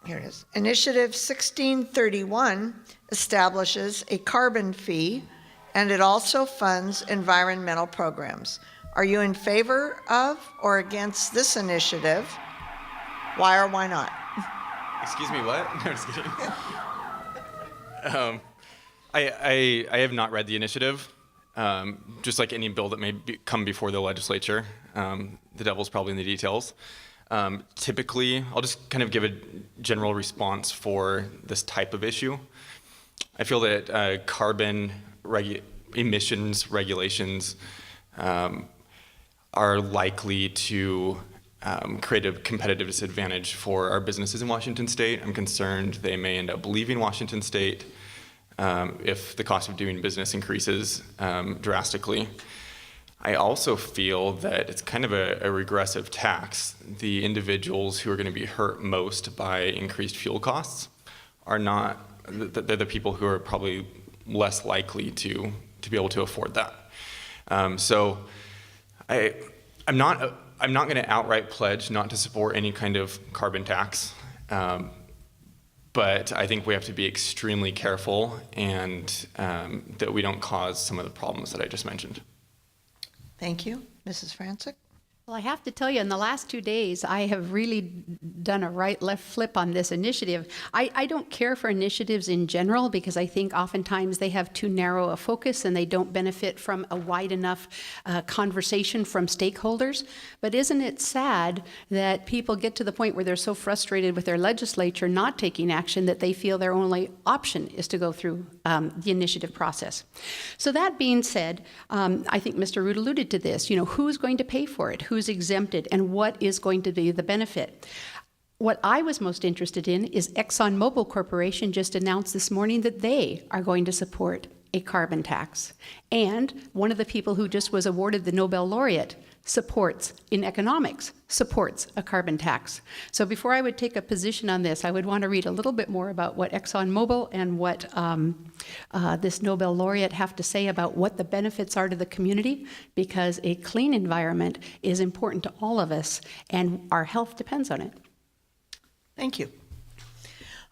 Here it is. Initiative 1631 establishes a carbon fee, and it also funds environmental programs. Are you in favor of or against this initiative? Why or why not? Excuse me, what? No, just kidding. I have not read the initiative. Just like any bill that may come before the legislature, the devil's probably in the details. Typically, I'll just kind of give a general response for this type of issue. I feel that carbon emissions regulations are likely to create a competitive disadvantage for our businesses in Washington State. I'm concerned they may end up leaving Washington State if the cost of doing business increases drastically. I also feel that it's kind of a regressive tax. The individuals who are going to be hurt most by increased fuel costs are not, they're the people who are probably less likely to be able to afford that. So I'm not going to outright pledge not to support any kind of carbon tax. But I think we have to be extremely careful and that we don't cause some of the problems that I just mentioned. Thank you. Mrs. Franczyk? Well, I have to tell you, in the last 2 days, I have really done a right-left flip on this initiative. I don't care for initiatives in general because I think oftentimes they have too narrow a focus and they don't benefit from a wide enough conversation from stakeholders. But isn't it sad that people get to the point where they're so frustrated with their legislature not taking action that they feel their only option is to go through the initiative process? So that being said, I think Mr. Root alluded to this. Who's going to pay for it? Who's exempted, and what is going to be the benefit? What I was most interested in is ExxonMobil Corporation just announced this morning that they are going to support a carbon tax. And one of the people who just was awarded the Nobel laureate supports, in economics, supports a carbon tax. So before I would take a position on this, I would want to read a little bit more about what ExxonMobil and what this Nobel laureate have to say about what the benefits are to the community, because a clean environment is important to all of us, and our health depends on it. Thank you.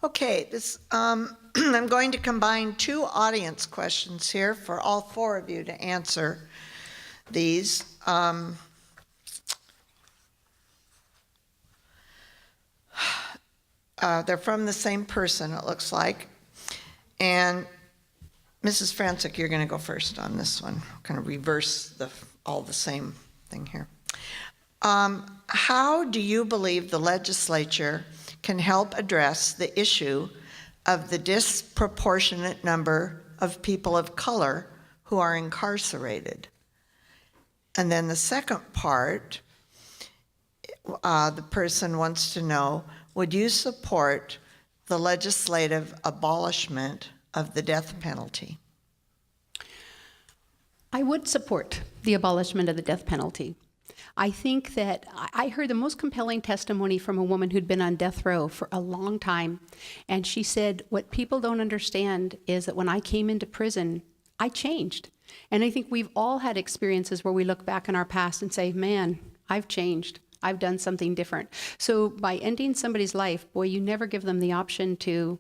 Okay, I'm going to combine two audience questions here for all four of you to answer these. They're from the same person, it looks like. And Mrs. Franczyk, you're going to go first on this one. Kind of reverse all the same thing here. How do you believe the legislature can help address the issue of the disproportionate number of people of color who are incarcerated? And then the second part, the person wants to know, would you support the legislative abolishment of the death penalty? I would support the abolishment of the death penalty. I think that I heard the most compelling testimony from a woman who'd been on death row for a long time. And she said, what people don't understand is that when I came into prison, I changed. And I think we've all had experiences where we look back in our past and say, man, I've changed. I've done something different. So by ending somebody's life, boy, you never give them the option to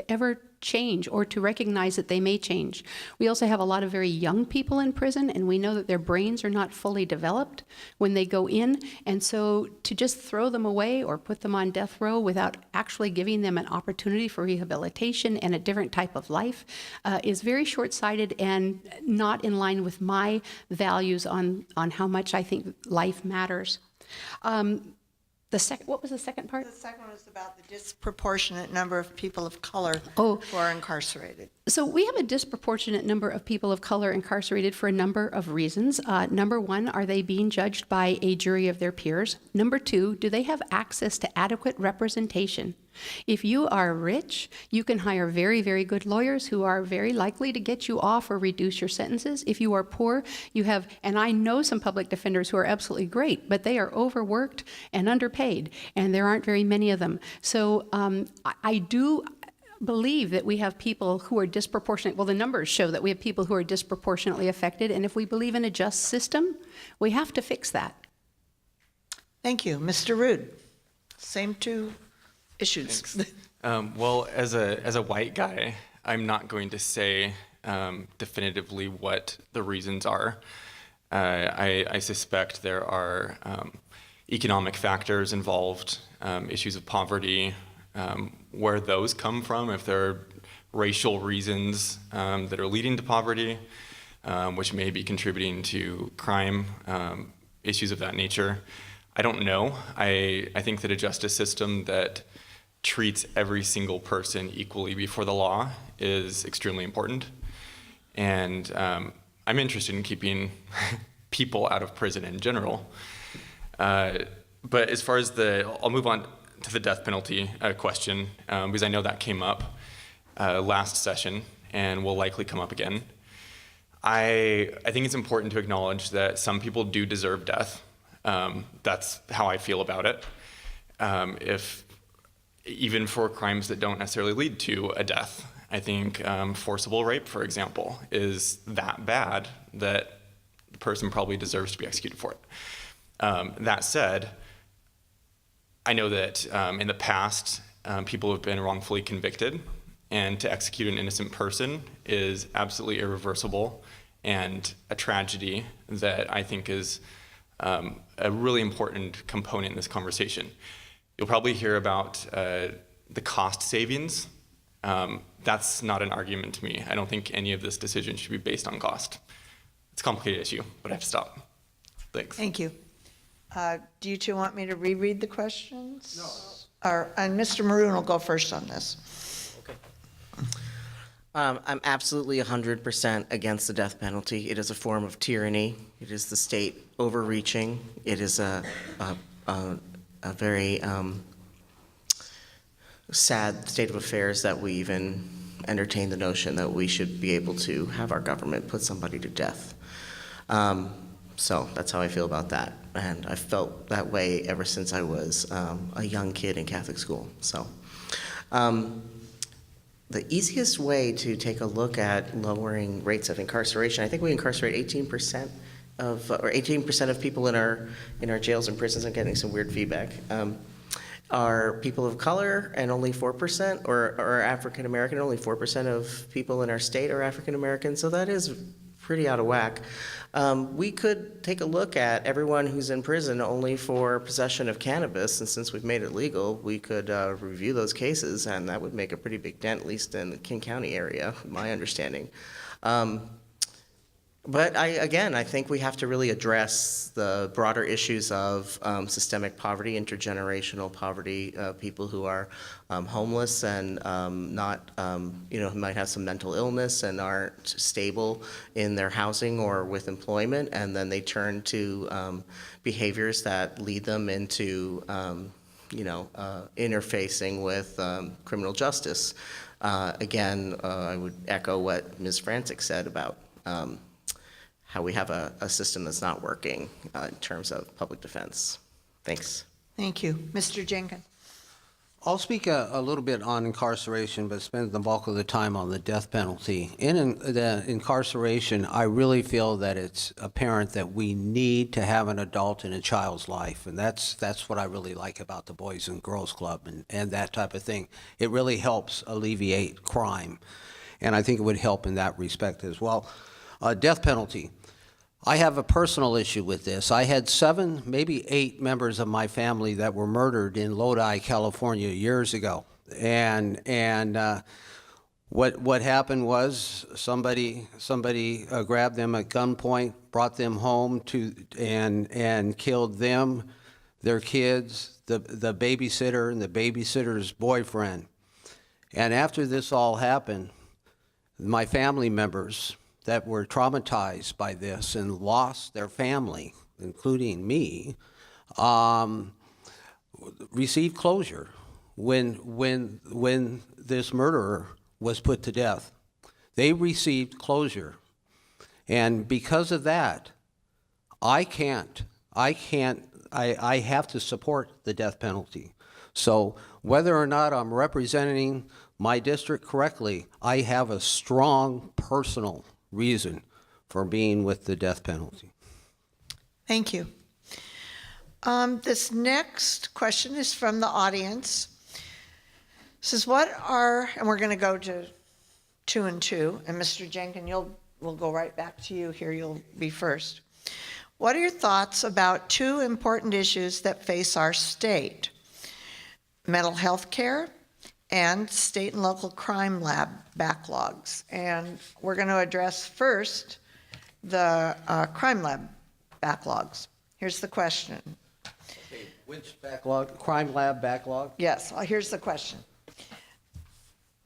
ever change or to recognize that they may change. We also have a lot of very young people in prison, and we know that their brains are not fully developed when they go in. And so to just throw them away or put them on death row without actually giving them an opportunity for rehabilitation and a different type of life is very short-sighted and not in line with my values on how much I think life matters. What was the second part? The second one was about the disproportionate number of people of color Oh. who are incarcerated. So we have a disproportionate number of people of color incarcerated for a number of reasons. Number one, are they being judged by a jury of their peers? Number two, do they have access to adequate representation? If you are rich, you can hire very, very good lawyers who are very likely to get you off or reduce your sentences. If you are poor, you have, and I know some public defenders who are absolutely great, but they are overworked and underpaid, and there aren't very many of them. So I do believe that we have people who are disproportionate. Well, the numbers show that we have people who are disproportionately affected, and if we believe in a just system, we have to fix that. Thank you. Mr. Rood, same two issues. Well, as a white guy, I'm not going to say definitively what the reasons are. I suspect there are economic factors involved, issues of poverty, where those come from, if there are racial reasons that are leading to poverty, which may be contributing to crime, issues of that nature. I don't know. I think that a justice system that treats every single person equally before the law is extremely important. And I'm interested in keeping people out of prison in general. But as far as I'll move on to the death penalty question, because I know that came up last session and will likely come up again. I think it's important to acknowledge that some people do deserve death. That's how I feel about it. Even for crimes that don't necessarily lead to a death. I think forcible rape, for example, is that bad that the person probably deserves to be executed for it. That said, I know that in the past, people have been wrongfully convicted, and to execute an innocent person is absolutely irreversible and a tragedy that I think is a really important component in this conversation. You'll probably hear about the cost savings. That's not an argument to me. I don't think any of this decision should be based on cost. It's a complicated issue, but I have to stop. Thanks. Thank you. Do you two want me to reread the questions? No. And Mr. Maroon will go first on this. Okay. I'm absolutely 100% against the death penalty. It is a form of tyranny. It is the state overreaching. It is a very sad state of affairs that we even entertain the notion that we should be able to have our government put somebody to death. So that's how I feel about that. And I've felt that way ever since I was a young kid in Catholic school. So the easiest way to take a look at lowering rates of incarceration, I think we incarcerate 18% of people in our jails and prisons. I'm getting some weird feedback. are people of color, and only 4%, or African American, only 4% of people in our state are African American, so that is pretty out of whack. We could take a look at everyone who's in prison only for possession of cannabis, and since we've made it legal, we could review those cases, and that would make a pretty big dent, at least in the King County area, my understanding. But I think we have to really address the broader issues of systemic poverty, intergenerational poverty, people who are homeless and not, who might have some mental illness and aren't stable in their housing or with employment, and then they turn to behaviors that lead them into, interfacing with criminal justice. I would echo what Ms. Frantic said about how we have a system that's not working in terms of public defense. Thanks. Thank you. Mr. Jenkins. I'll speak a little bit on incarceration, but spend the bulk of the time on the death penalty. In the incarceration, I really feel that it's apparent that we need to have an adult in a child's life, and that's what I really like about the Boys and Girls Club and that type of thing. It really helps alleviate crime, and I think it would help in that respect as well. Death penalty. I have a personal issue with this. I had 7, maybe 8 members of my family that were murdered in Lodi, California years ago. And what happened was somebody grabbed them at gunpoint, brought them home and killed them, their kids, the babysitter, and the babysitter's boyfriend. And after this all happened, my family members that were traumatized by this and lost their family, including me, received closure when this murderer was put to death. They received closure, and because of that, I have to support the death penalty. So whether or not I'm representing my district correctly, I have a strong personal reason for being with the death penalty. Thank you. This next question is from the audience. It says, and we're going to go to 2 and 2, and Mr. Jenkins, we'll go right back to you here. You'll be first. What are your thoughts about 2 important issues that face our state? Mental health care and state and local crime lab backlogs. And we're going to address first the crime lab backlogs. Here's the question. Okay, which backlog? Crime lab backlog? Yes, here's the question.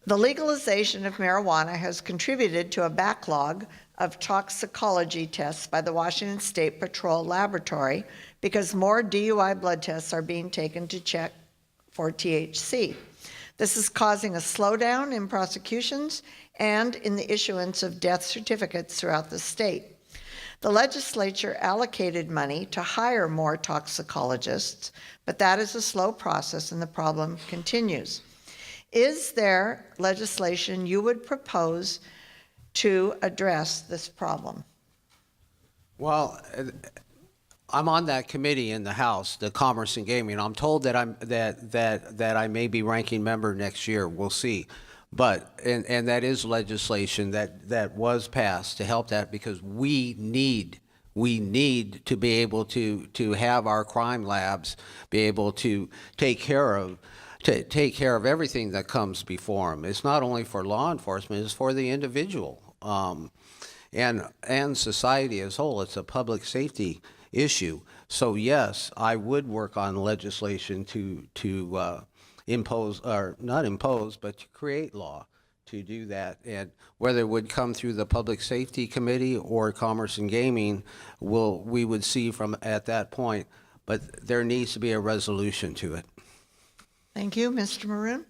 The legalization of marijuana has contributed to a backlog of toxicology tests by the Washington State Patrol Laboratory because more DUI blood tests are being taken to check for THC. This is causing a slowdown in prosecutions and in the issuance of death certificates throughout the state. The legislature allocated money to hire more toxicologists, but that is a slow process and the problem continues. Is there legislation you would propose to address this problem? Well, I'm on that committee in the House, the Commerce and Gaming. I'm told that I may be ranking member next year. We'll see. But and that is legislation that was passed to help that, because we need to be able to have our crime labs be able to take care of everything that comes before them. It's not only for law enforcement; it's for the individual and society as a whole. It's a public safety issue. So yes, I would work on legislation to impose, or not impose, but to create law to do that. And whether it would come through the Public Safety Committee or Commerce and Gaming, we would see from at that point. But there needs to be a resolution to it. Thank you. Mr. Maroon?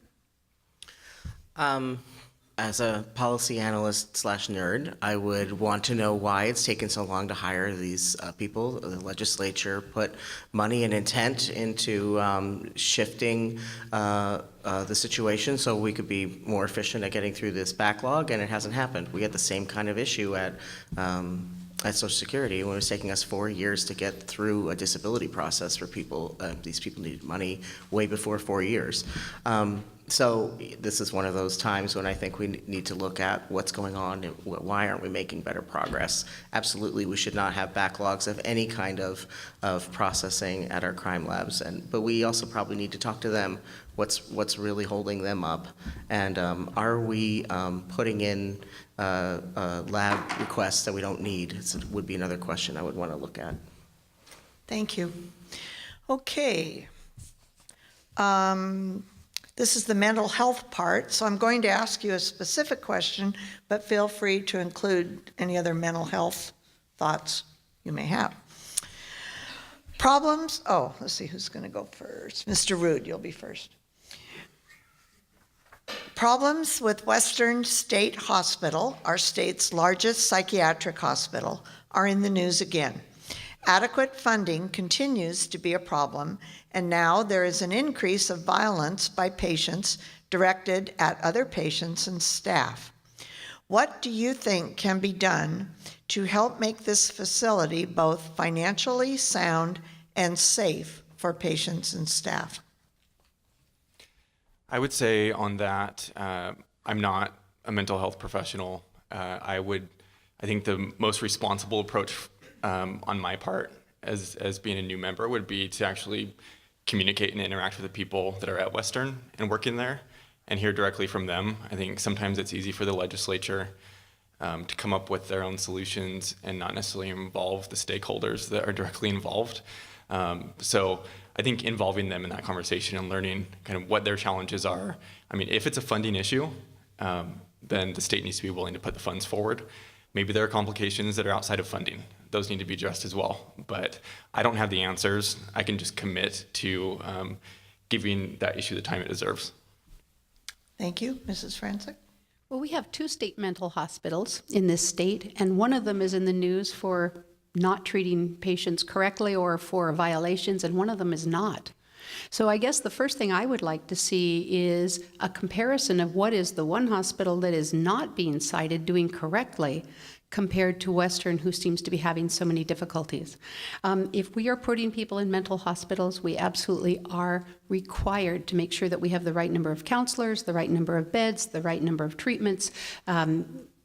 As a policy analyst / nerd, I would want to know why it's taken so long to hire these people. The legislature put money and intent into shifting the situation so we could be more efficient at getting through this backlog, and it hasn't happened. We had the same kind of issue at Social Security when it was taking us 4 years to get through a disability process for people. These people needed money way before 4 years. So this is one of those times when I think we need to look at what's going on and why aren't we making better progress. Absolutely, we should not have backlogs of any kind of processing at our crime labs. But we also probably need to talk to them, what's really holding them up. And are we putting in lab requests that we don't need? Would be another question I would want to look at. Thank you. Okay. This is the mental health part, so I'm going to ask you a specific question, but feel free to include any other mental health thoughts you may have. Problems, let's see who's going to go first. Mr. Rood, you'll be first. Problems with Western State Hospital, our state's largest psychiatric hospital, are in the news again. Adequate funding continues to be a problem, and now there is an increase of violence by patients directed at other patients and staff. What do you think can be done to help make this facility both financially sound and safe for patients and staff? I would say on that, I'm not a mental health professional. I think the most responsible approach on my part as being a new member would be to actually communicate and interact with the people that are at Western and working there and hear directly from them. I think sometimes it's easy for the legislature to come up with their own solutions and not necessarily involve the stakeholders that are directly involved. So I think involving them in that conversation and learning kind of what their challenges are. I mean, if it's a funding issue, then the state needs to be willing to put the funds forward. Maybe there are complications that are outside of funding. Those need to be addressed as well. But I don't have the answers. I can just commit to giving that issue the time it deserves. Thank you. Mrs. Franczyk? Well, we have 2 state mental hospitals in this state, and one of them is in the news for not treating patients correctly or for violations, and one of them is not. So I guess the first thing I would like to see is a comparison of what is the one hospital that is not being cited doing correctly compared to Western, who seems to be having so many difficulties. If we are putting people in mental hospitals, we absolutely are required to make sure that we have the right number of counselors, the right number of beds, the right number of treatments.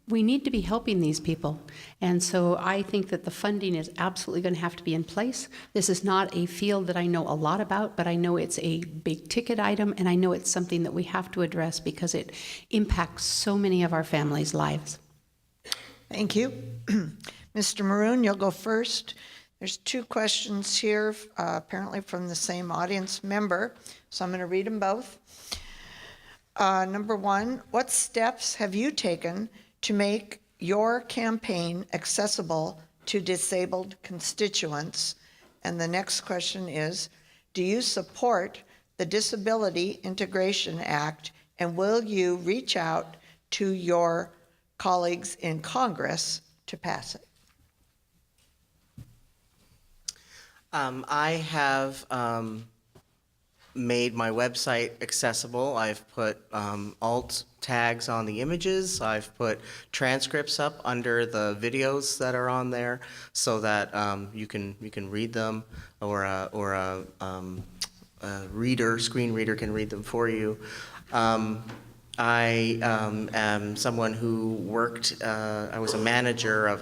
We need to be helping these people. And so I think that the funding is absolutely going to have to be in place. This is not a field that I know a lot about, but I know it's a big ticket item, and I know it's something that we have to address because it impacts so many of our families' lives. Thank you. Mr. Maroon, you'll go first. There's 2 questions here, apparently from the same audience member, so I'm going to read them both. Number 1, what steps have you taken to make your campaign accessible to disabled constituents? And the next question is, do you support the Disability Integration Act, and will you reach out to your colleagues in Congress to pass it? I have made my website accessible. I've put alt tags on the images. I've put transcripts up under the videos that are on there so that you can read them, or a screen reader can read them for you. I am someone who worked, I was a manager of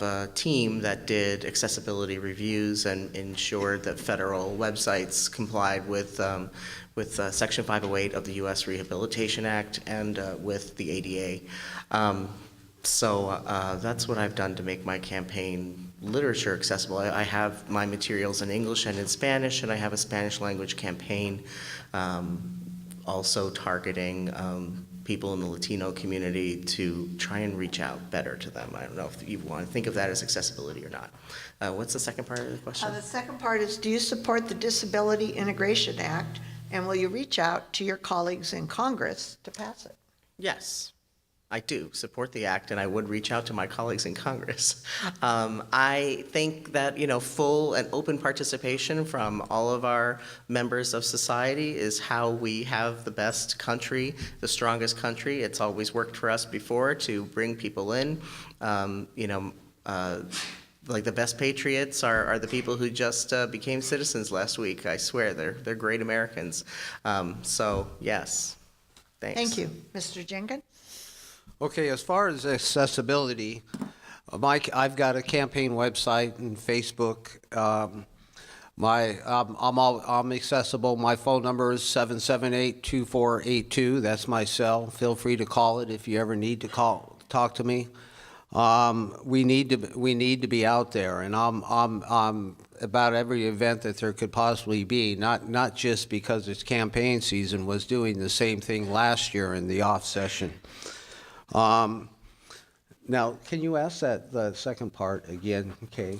a team that did accessibility reviews and ensured that federal websites complied with Section 508 of the U.S. Rehabilitation Act and with the ADA. So that's what I've done to make my campaign literature accessible. I have my materials in English and in Spanish, and I have a Spanish language campaign also targeting people in the Latino community to try and reach out better to them. I don't know if you want to think of that as accessibility or not. What's the second part of the question? The second part is, do you support the Disability Integration Act, and will you reach out to your colleagues in Congress to pass it? Yes, I do support the act, and I would reach out to my colleagues in Congress. I think that, full and open participation from all of our members of society is how we have the best country, the strongest country. It's always worked for us before to bring people in. like the best patriots are the people who just became citizens last week. I swear, they're great Americans. So yes, thanks. Thank you. Mr. Jenkins? Okay, as far as accessibility, I've got a campaign website and Facebook. I'm accessible. My phone number is 778-2482. That's my cell. Feel free to call it if you ever need to talk to me. We need to be out there, and I'm about every event that there could possibly be. Not just because it's campaign season. Was doing the same thing last year in the off session. Now, can you ask the second part again, Kay?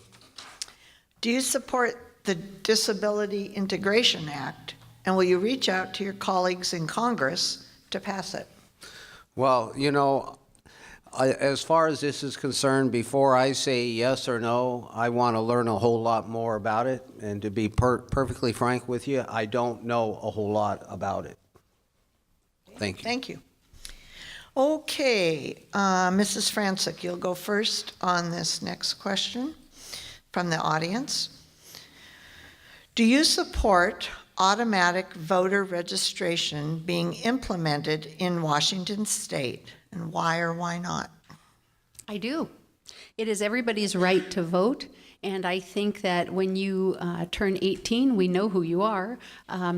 Do you support the Disability Integration Act, and will you reach out to your colleagues in Congress to pass it? Well, you know, as far as this is concerned, before I say yes or no, I want to learn a whole lot more about it. And to be perfectly frank with you, I don't know a whole lot about it. Thank you. Thank you. Okay, Mrs. Franczyk, you'll go first on this next question from the audience. Do you support automatic voter registration being implemented in Washington State, and why or why not? I do. It is everybody's right to vote, and I think that when you turn 18, we know who you are,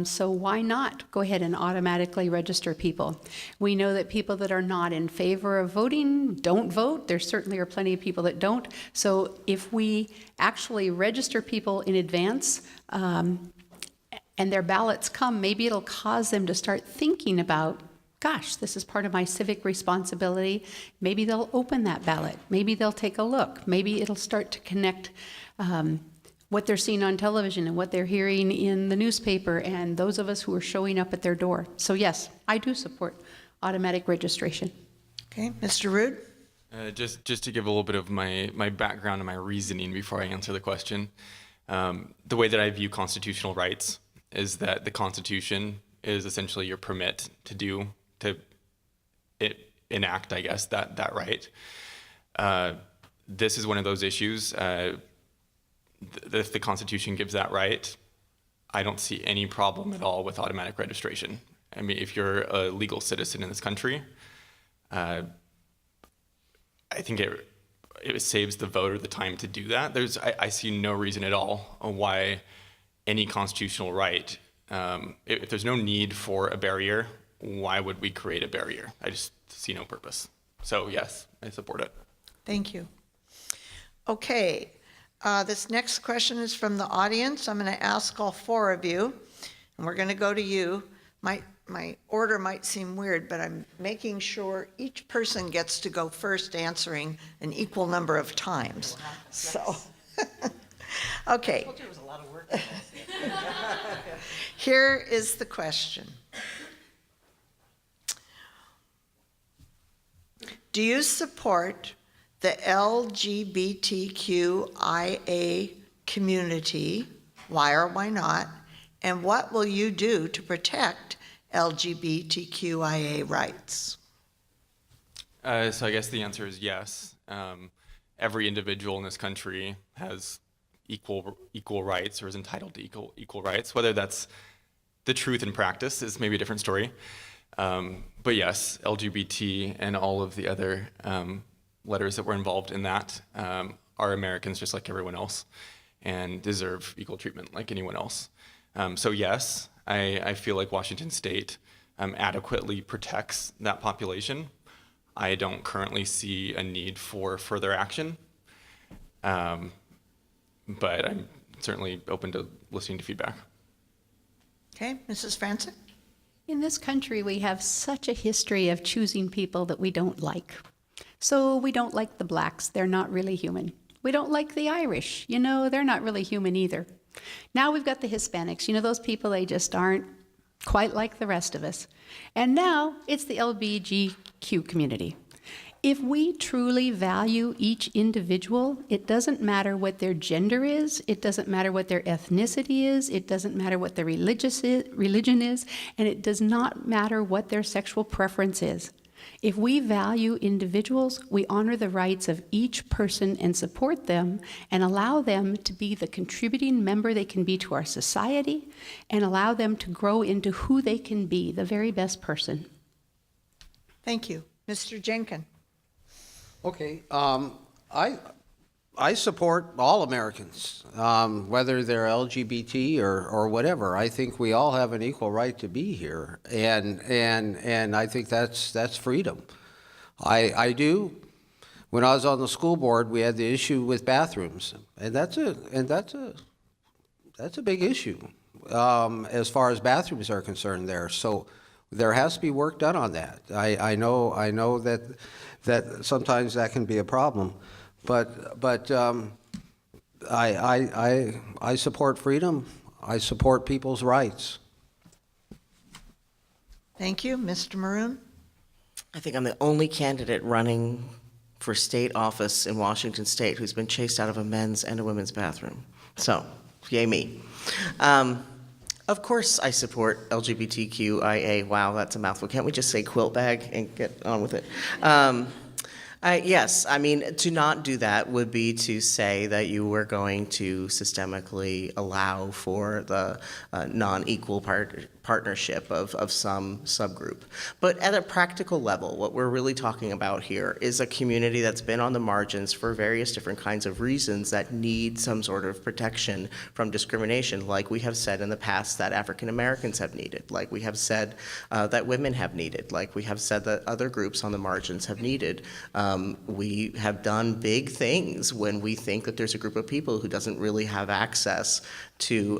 so why not go ahead and automatically register people? We know that people that are not in favor of voting don't vote. There certainly are plenty of people that don't. So if we actually register people in advance, and their ballots come, maybe it'll cause them to start thinking about, gosh, this is part of my civic responsibility. Maybe they'll open that ballot. Maybe they'll take a look. Maybe it'll start to connect what they're seeing on television and what they're hearing in the newspaper and those of us who are showing up at their door. So yes, I do support automatic registration. Okay, Mr. Rood? Just to give a little bit of my background and my reasoning before I answer the question. The way that I view constitutional rights is that the Constitution is essentially your permit to enact, I guess, that right. This is one of those issues. If the Constitution gives that right, I don't see any problem at all with automatic registration. I mean, if you're a legal citizen in this country, I think it saves the voter the time to do that. I see no reason at all why any constitutional right, if there's no need for a barrier, why would we create a barrier? I just see no purpose. So yes, I support it. Thank you. Okay, this next question is from the audience. I'm going to ask all four of you, and we're going to go to you. My order might seem weird, but I'm making sure each person gets to go first, answering an equal number of times. So, okay. I told you it was a lot of work. Here is the question. Do you support the LGBTQIA community? Why or why not? And what will you do to protect LGBTQIA rights? So I guess the answer is yes. Every individual in this country has equal rights, or is entitled to equal rights. Whether that's the truth in practice is maybe a different story. But yes, LGBT and all of the other letters that were involved in that are Americans just like everyone else and deserve equal treatment like anyone else. So yes, I feel like Washington State adequately protects that population. I don't currently see a need for further action, but I'm certainly open to listening to feedback. Okay, Mrs. Franczyk? In this country, we have such a history of choosing people that we don't like. So we don't like the blacks. They're not really human. We don't like the Irish. You know, they're not really human either. Now we've got the Hispanics. You know, those people, they just aren't quite like the rest of us. And now it's the LGBTQ community. If we truly value each individual, it doesn't matter what their gender is, it doesn't matter what their ethnicity is, it doesn't matter what their religion is, and it does not matter what their sexual preference is. If we value individuals, we honor the rights of each person and support them and allow them to be the contributing member they can be to our society and allow them to grow into who they can be, the very best person. Thank you. Mr. Jenkins. Okay, I support all Americans, whether they're LGBT or whatever. I think we all have an equal right to be here, and I think that's freedom. I do. When I was on the school board, we had the issue with bathrooms, and that's a big issue as far as bathrooms are concerned there. So there has to be work done on that. I know that sometimes that can be a problem. But I support freedom. I support people's rights. Thank you. Mr. Maroon. I think I'm the only candidate running for state office in Washington State who's been chased out of a men's and a women's bathroom. So, yay me. Of course I support LGBTQIA. Wow, that's a mouthful. Can't we just say quilt bag and get on with it? Yes, I mean, to not do that would be to say that you were going to systemically allow for the non-equal partnership of some subgroup. But at a practical level, what we're really talking about here is a community that's been on the margins for various different kinds of reasons that need some sort of protection from discrimination, like we have said in the past that African Americans have needed, like we have said that women have needed, like we have said that other groups on the margins have needed. We have done big things when we think that there's a group of people who doesn't really have access to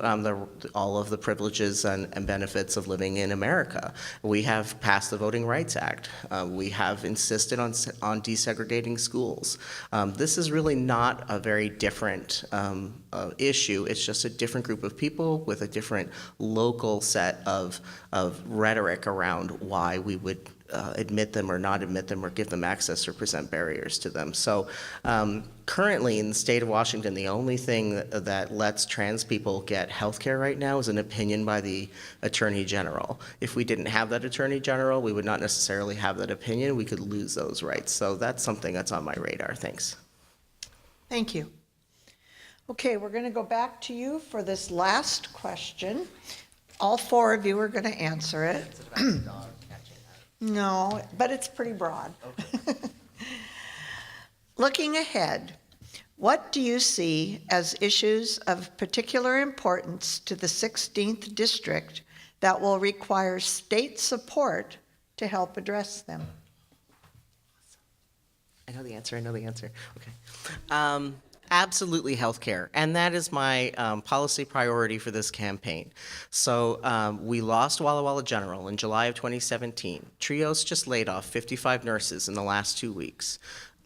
all of the privileges and benefits of living in America. We have passed the Voting Rights Act. We have insisted on desegregating schools. This is really not a very different issue. It's just a different group of people with a different local set of rhetoric around why we would admit them or not admit them or give them access or present barriers to them. So currently in the state of Washington, the only thing that lets trans people get health care right now is an opinion by the Attorney General. If we didn't have that Attorney General, we would not necessarily have that opinion. We could lose those rights. So that's something that's on my radar. Thanks. Thank you. Okay, we're going to go back to you for this last question. All four of you are going to answer it. No, but it's pretty broad. Okay. Looking ahead, what do you see as issues of particular importance to the 16th District that will require state support to help address them? I know the answer. Okay. Absolutely healthcare, and that is my policy priority for this campaign. So we lost Walla Walla General in July of 2017. Trios just laid off 55 nurses in the last 2 weeks.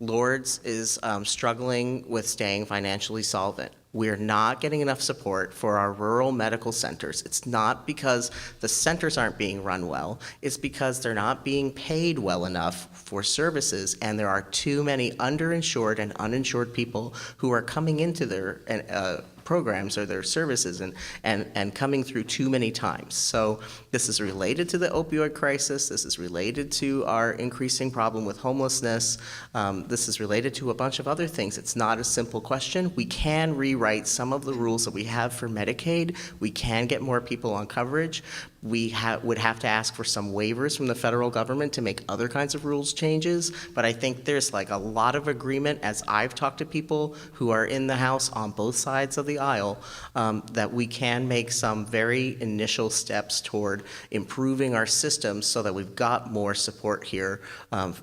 Lourdes is struggling with staying financially solvent. We're not getting enough support for our rural medical centers. It's not because the centers aren't being run well, it's because they're not being paid well enough for services, and there are too many underinsured and uninsured people who are coming into their programs or their services and coming through too many times. So this is related to the opioid crisis. This is related to our increasing problem with homelessness. This is related to a bunch of other things. It's not a simple question. We can rewrite some of the rules that we have for Medicaid. We can get more people on coverage. We would have to ask for some waivers from the federal government to make other kinds of rules changes, but I think there's like a lot of agreement, as I've talked to people who are in the House on both sides of the aisle, that we can make some very initial steps toward improving our systems so that we've got more support here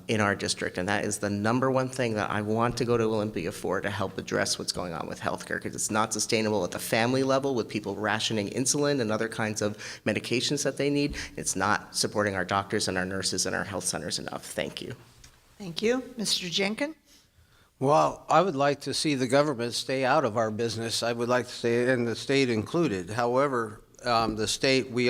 in our district, and that is the number one thing that I want to go to Olympia for, to help address what's going on with healthcare, because it's not sustainable at the family level with people rationing insulin and other kinds of medications that they need. It's not supporting our doctors and our nurses and our health centers enough. Thank you. Thank you. Mr. Jenkins? Well, I would like to see the government stay out of our business. I would like to say, and the state included. However, the state, we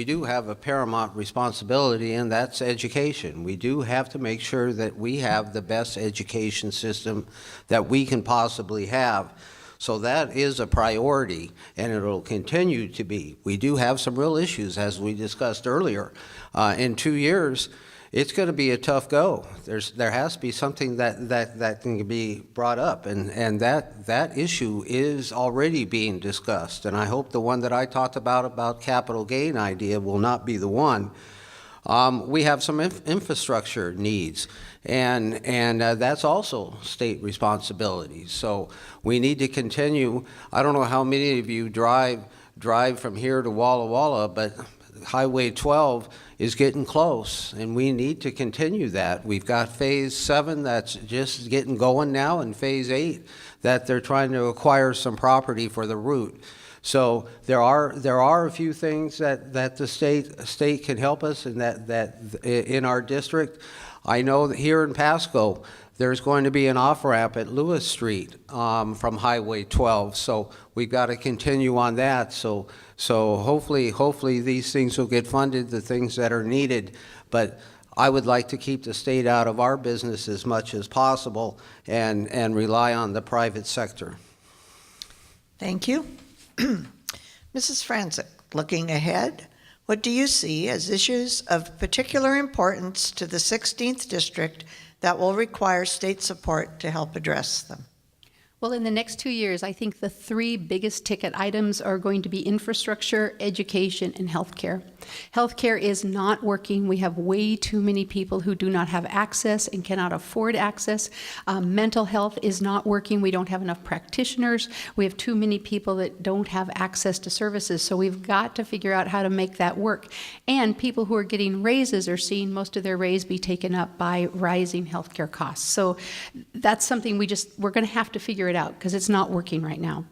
do have a paramount responsibility, and that's education. We do have to make sure that we have the best education system that we can possibly have. So that is a priority, and it will continue to be. We do have some real issues, as we discussed earlier. In 2 years, it's going to be a tough go. There has to be something that can be brought up, and that issue is already being discussed. And I hope the one that I talked about capital gain idea will not be the one. We have some infrastructure needs, and that's also state responsibility. So we need to continue. I don't know how many of you drive from here to Walla Walla, but Highway 12 is getting close, and we need to continue that. We've got Phase 7 that's just getting going now, and Phase 8 that they're trying to acquire some property for the route. So there are a few things that the state can help us, and that in our district. I know that here in Pasco, there's going to be an off-ramp at Lewis Street from Highway 12, so we've got to continue on that. So hopefully these things will get funded, the things that are needed. But I would like to keep the state out of our business as much as possible and rely on the private sector. Thank you. Mrs. Franzik, looking ahead, what do you see as issues of particular importance to the 16th District that will require state support to help address them? Well, in the next 2 years, I think the three biggest ticket items are going to be infrastructure, education, and healthcare. Healthcare is not working. We have way too many people who do not have access and cannot afford access. Mental health is not working. We don't have enough practitioners. We have too many people that don't have access to services. So we've got to figure out how to make that work. And people who are getting raises are seeing most of their raise be taken up by rising healthcare costs. So that's something we're going to have to figure it out because it's not working right now.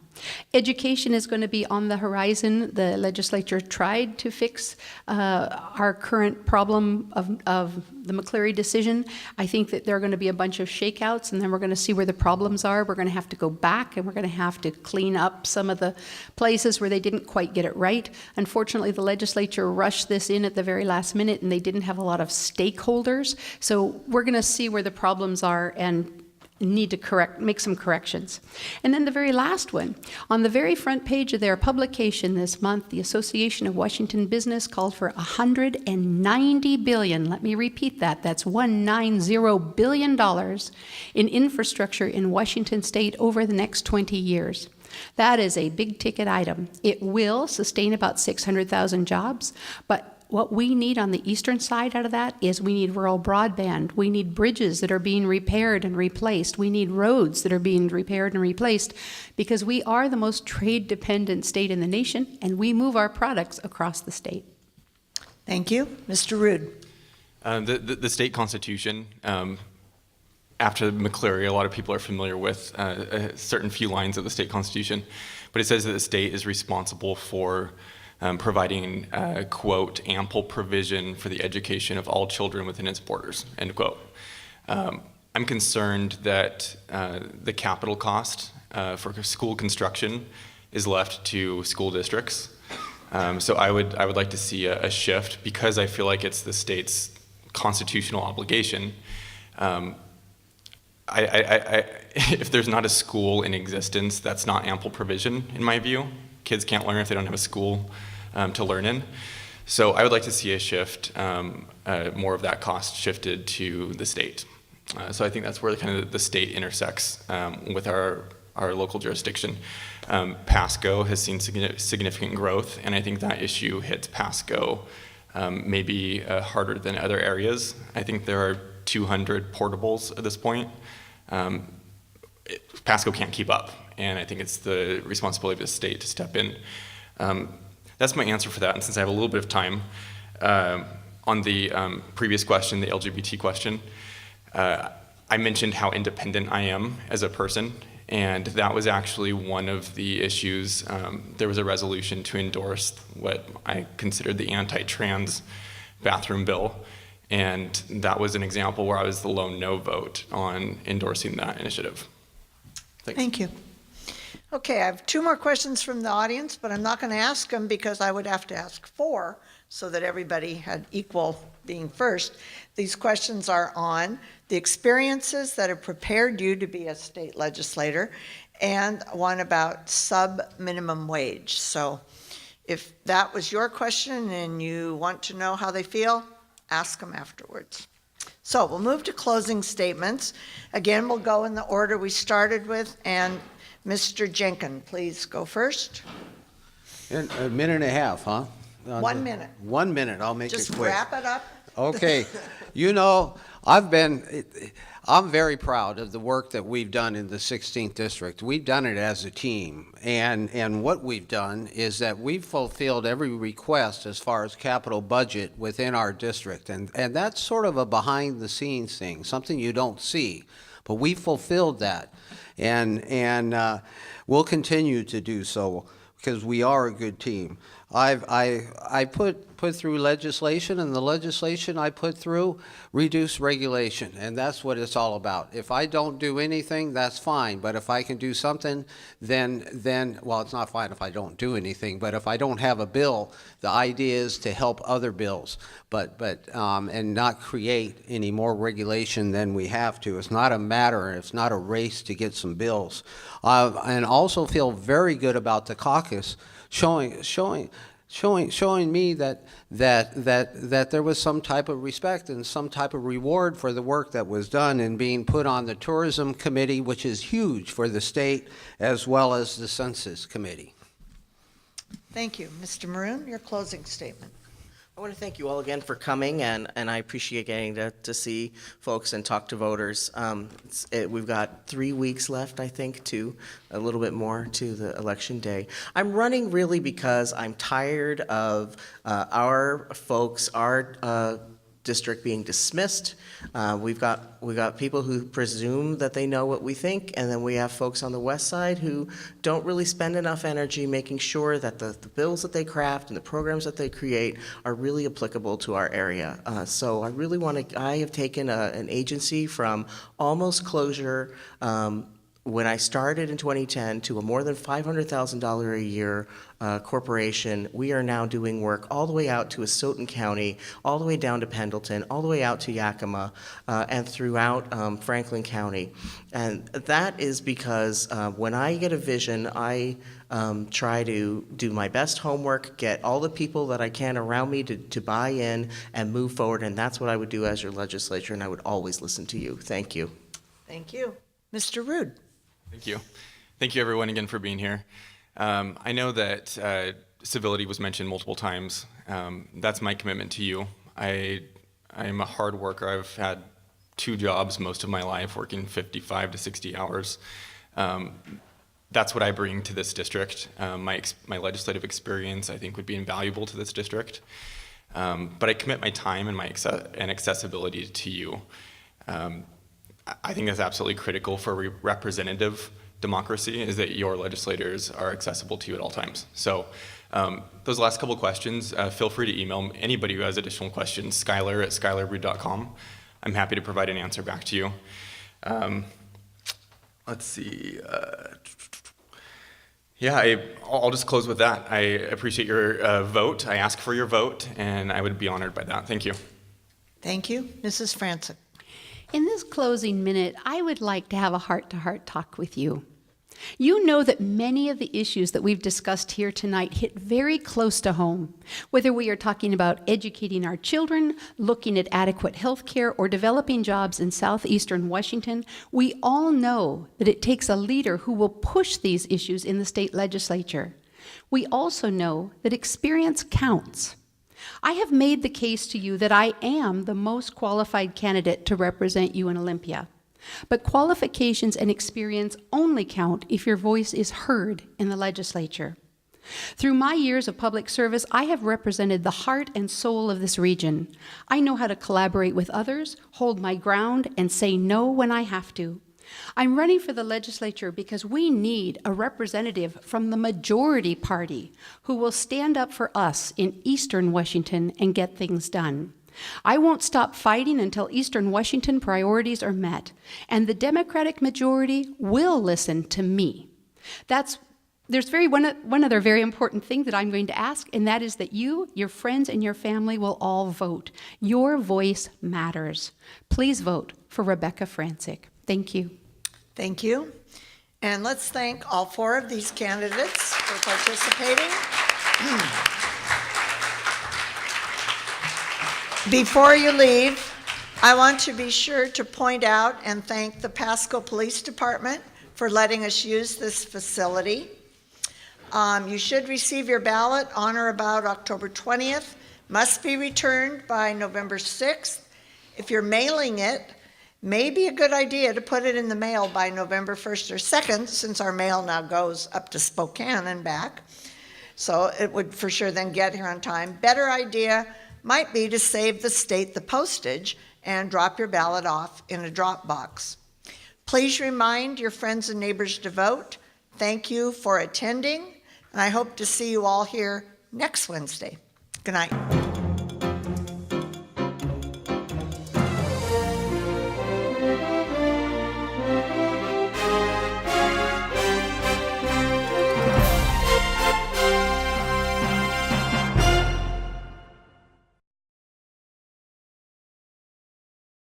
Education is going to be on the horizon. The legislature tried to fix our current problem of the McCleary decision. I think that there are going to be a bunch of shakeouts, and then we're going to see where the problems are. We're going to have to go back, and we're going to have to clean up some of the places where they didn't quite get it right. Unfortunately, the legislature rushed this in at the very last minute, and they didn't have a lot of stakeholders. So we're going to see where the problems are and need to make some corrections. And then the very last one, on the very front page of their publication this month, the Association of Washington Business called for $190 billion, let me repeat that, that's $190 billion in infrastructure in Washington State over the next 20 years. That is a big ticket item. It will sustain about 600,000 jobs, but what we need on the eastern side out of that is we need rural broadband. We need bridges that are being repaired and replaced. We need roads that are being repaired and replaced because we are the most trade-dependent state in the nation, and we move our products across the state. Thank you. Mr. Rood. The state constitution, after McCleary, a lot of people are familiar with a certain few lines of the state constitution, but it says that the state is responsible for providing, quote, ample provision for the education of all children within its borders, end quote. I'm concerned that the capital cost for school construction is left to school districts. So I would like to see a shift because I feel like it's the state's constitutional obligation. If there's not a school in existence, that's not ample provision in my view. Kids can't learn if they don't have a school to learn in. So I would like to see a shift, more of that cost shifted to the state. So I think that's where kind of the state intersects with our local jurisdiction. Pasco has seen significant growth, and I think that issue hits Pasco maybe harder than other areas. I think there are 200 portables at this point. Pasco can't keep up, and I think it's the responsibility of the state to step in. That's my answer for that, and since I have a little bit of time, on the previous question, the LGBT question, I mentioned how independent I am as a person, and that was actually one of the issues. There was a resolution to endorse what I considered the anti-trans bathroom bill, and that was an example where I was the lone no vote on endorsing that initiative. Thanks. Thank you. Okay, I have two more questions from the audience, but I'm not going to ask them because I would have to ask four so that everybody had equal being first. These questions are on the experiences that have prepared you to be a state legislator, and one about sub-minimum wage. So if that was your question and you want to know how they feel, ask them afterwards. So we'll move to closing statements. Again, we'll go in the order we started with, and Mr. Jenkins, please go first. In a minute and a half, huh? 1 minute. 1 minute, I'll make Just it quick. wrap it up. Okay, you know, I'm very proud of the work that we've done in the 16th District. We've done it as a team, and what we've done is that we've fulfilled every request as far as capital budget within our district, and that's sort of a behind-the-scenes thing, something you don't see, but we fulfilled that, and we'll continue to do so because we are a good team. I put through legislation, and the legislation I put through reduced regulation, and that's what it's all about. If I don't do anything, that's fine, but if I can do something, then well, it's not fine if I don't do anything, but if I don't have a bill, the idea is to help other bills, and not create any more regulation than we have to. It's not a matter, it's not a race to get some bills. And also feel very good about the caucus showing me that there was some type of respect and some type of reward for the work that was done and being put on the tourism committee, which is huge for the state, as well as the census committee. Thank you. Mr. Maroon, your closing statement. I want to thank you all again for coming, and I appreciate getting to see folks and talk to voters. We've got 3 weeks left, I think, to a little bit more to the election day. I'm running really because I'm tired of our folks, our district being dismissed. We've got people who presume that they know what we think, and then we have folks on the west side who don't really spend enough energy making sure that the bills that they craft and the programs that they create are really applicable to our area. So I really want to, I have taken an agency from almost closure when I started in 2010 to a more than $500,000 a year corporation. We are now doing work all the way out to Stoughton County, all the way down to Pendleton, all the way out to Yakima, and throughout Franklin County. And that is because when I get a vision, I try to do my best homework, get all the people that I can around me to buy in and move forward, and that's what I would do as your legislature, and I would always listen to you. Thank you. Thank you. Mr. Rood. Thank you. Thank you, everyone, again for being here. I know that civility was mentioned multiple times. That's my commitment to you. I am a hard worker. I've had 2 jobs most of my life, working 55 to 60 hours. That's what I bring to this district. My legislative experience, I think, would be invaluable to this district. But I commit my time and my accessibility to you. I think that's absolutely critical for representative democracy, is that your legislators are accessible to you at all times. So those last couple of questions, feel free to email anybody who has additional questions, skylar@skylarrood.com. I'm happy to provide an answer back to you. Let's see. I'll just close with that. I appreciate your vote. I ask for your vote, and I would be honored by that. Thank you. Thank you. Mrs. Francis. In this closing minute, I would like to have a heart-to-heart talk with you. You know that many of the issues that we've discussed here tonight hit very close to home. Whether we are talking about educating our children, looking at adequate health care, or developing jobs in southeastern Washington, we all know that it takes a leader who will push these issues in the state legislature. We also know that experience counts. I have made the case to you that I am the most qualified candidate to represent you in Olympia. But qualifications and experience only count if your voice is heard in the legislature. Through my years of public service, I have represented the heart and soul of this region. I know how to collaborate with others, hold my ground, and say no when I have to. I'm running for the legislature because we need a representative from the majority party who will stand up for us in Eastern Washington and get things done. I won't stop fighting until Eastern Washington priorities are met, and the Democratic majority will listen to me. There's one other very important thing that I'm going to ask, and that is that you, your friends, and your family will all vote. Your voice matters. Please vote for Rebecca Francic. Thank you. Thank you. And let's thank all 4 of these candidates for participating. Before you leave, I want to be sure to point out and thank the Pasco Police Department for letting us use this facility. You should receive your ballot on or about October 20th. Must be returned by November 6th. If you're mailing it, may be a good idea to put it in the mail by November 1st or 2nd, since our mail now goes up to Spokane and back. So it would for sure then get here on time. Better idea might be to save the state the postage and drop your ballot off in a drop box. Please remind your friends and neighbors to vote. Thank you for attending, and I hope to see you all here next Wednesday. Good night.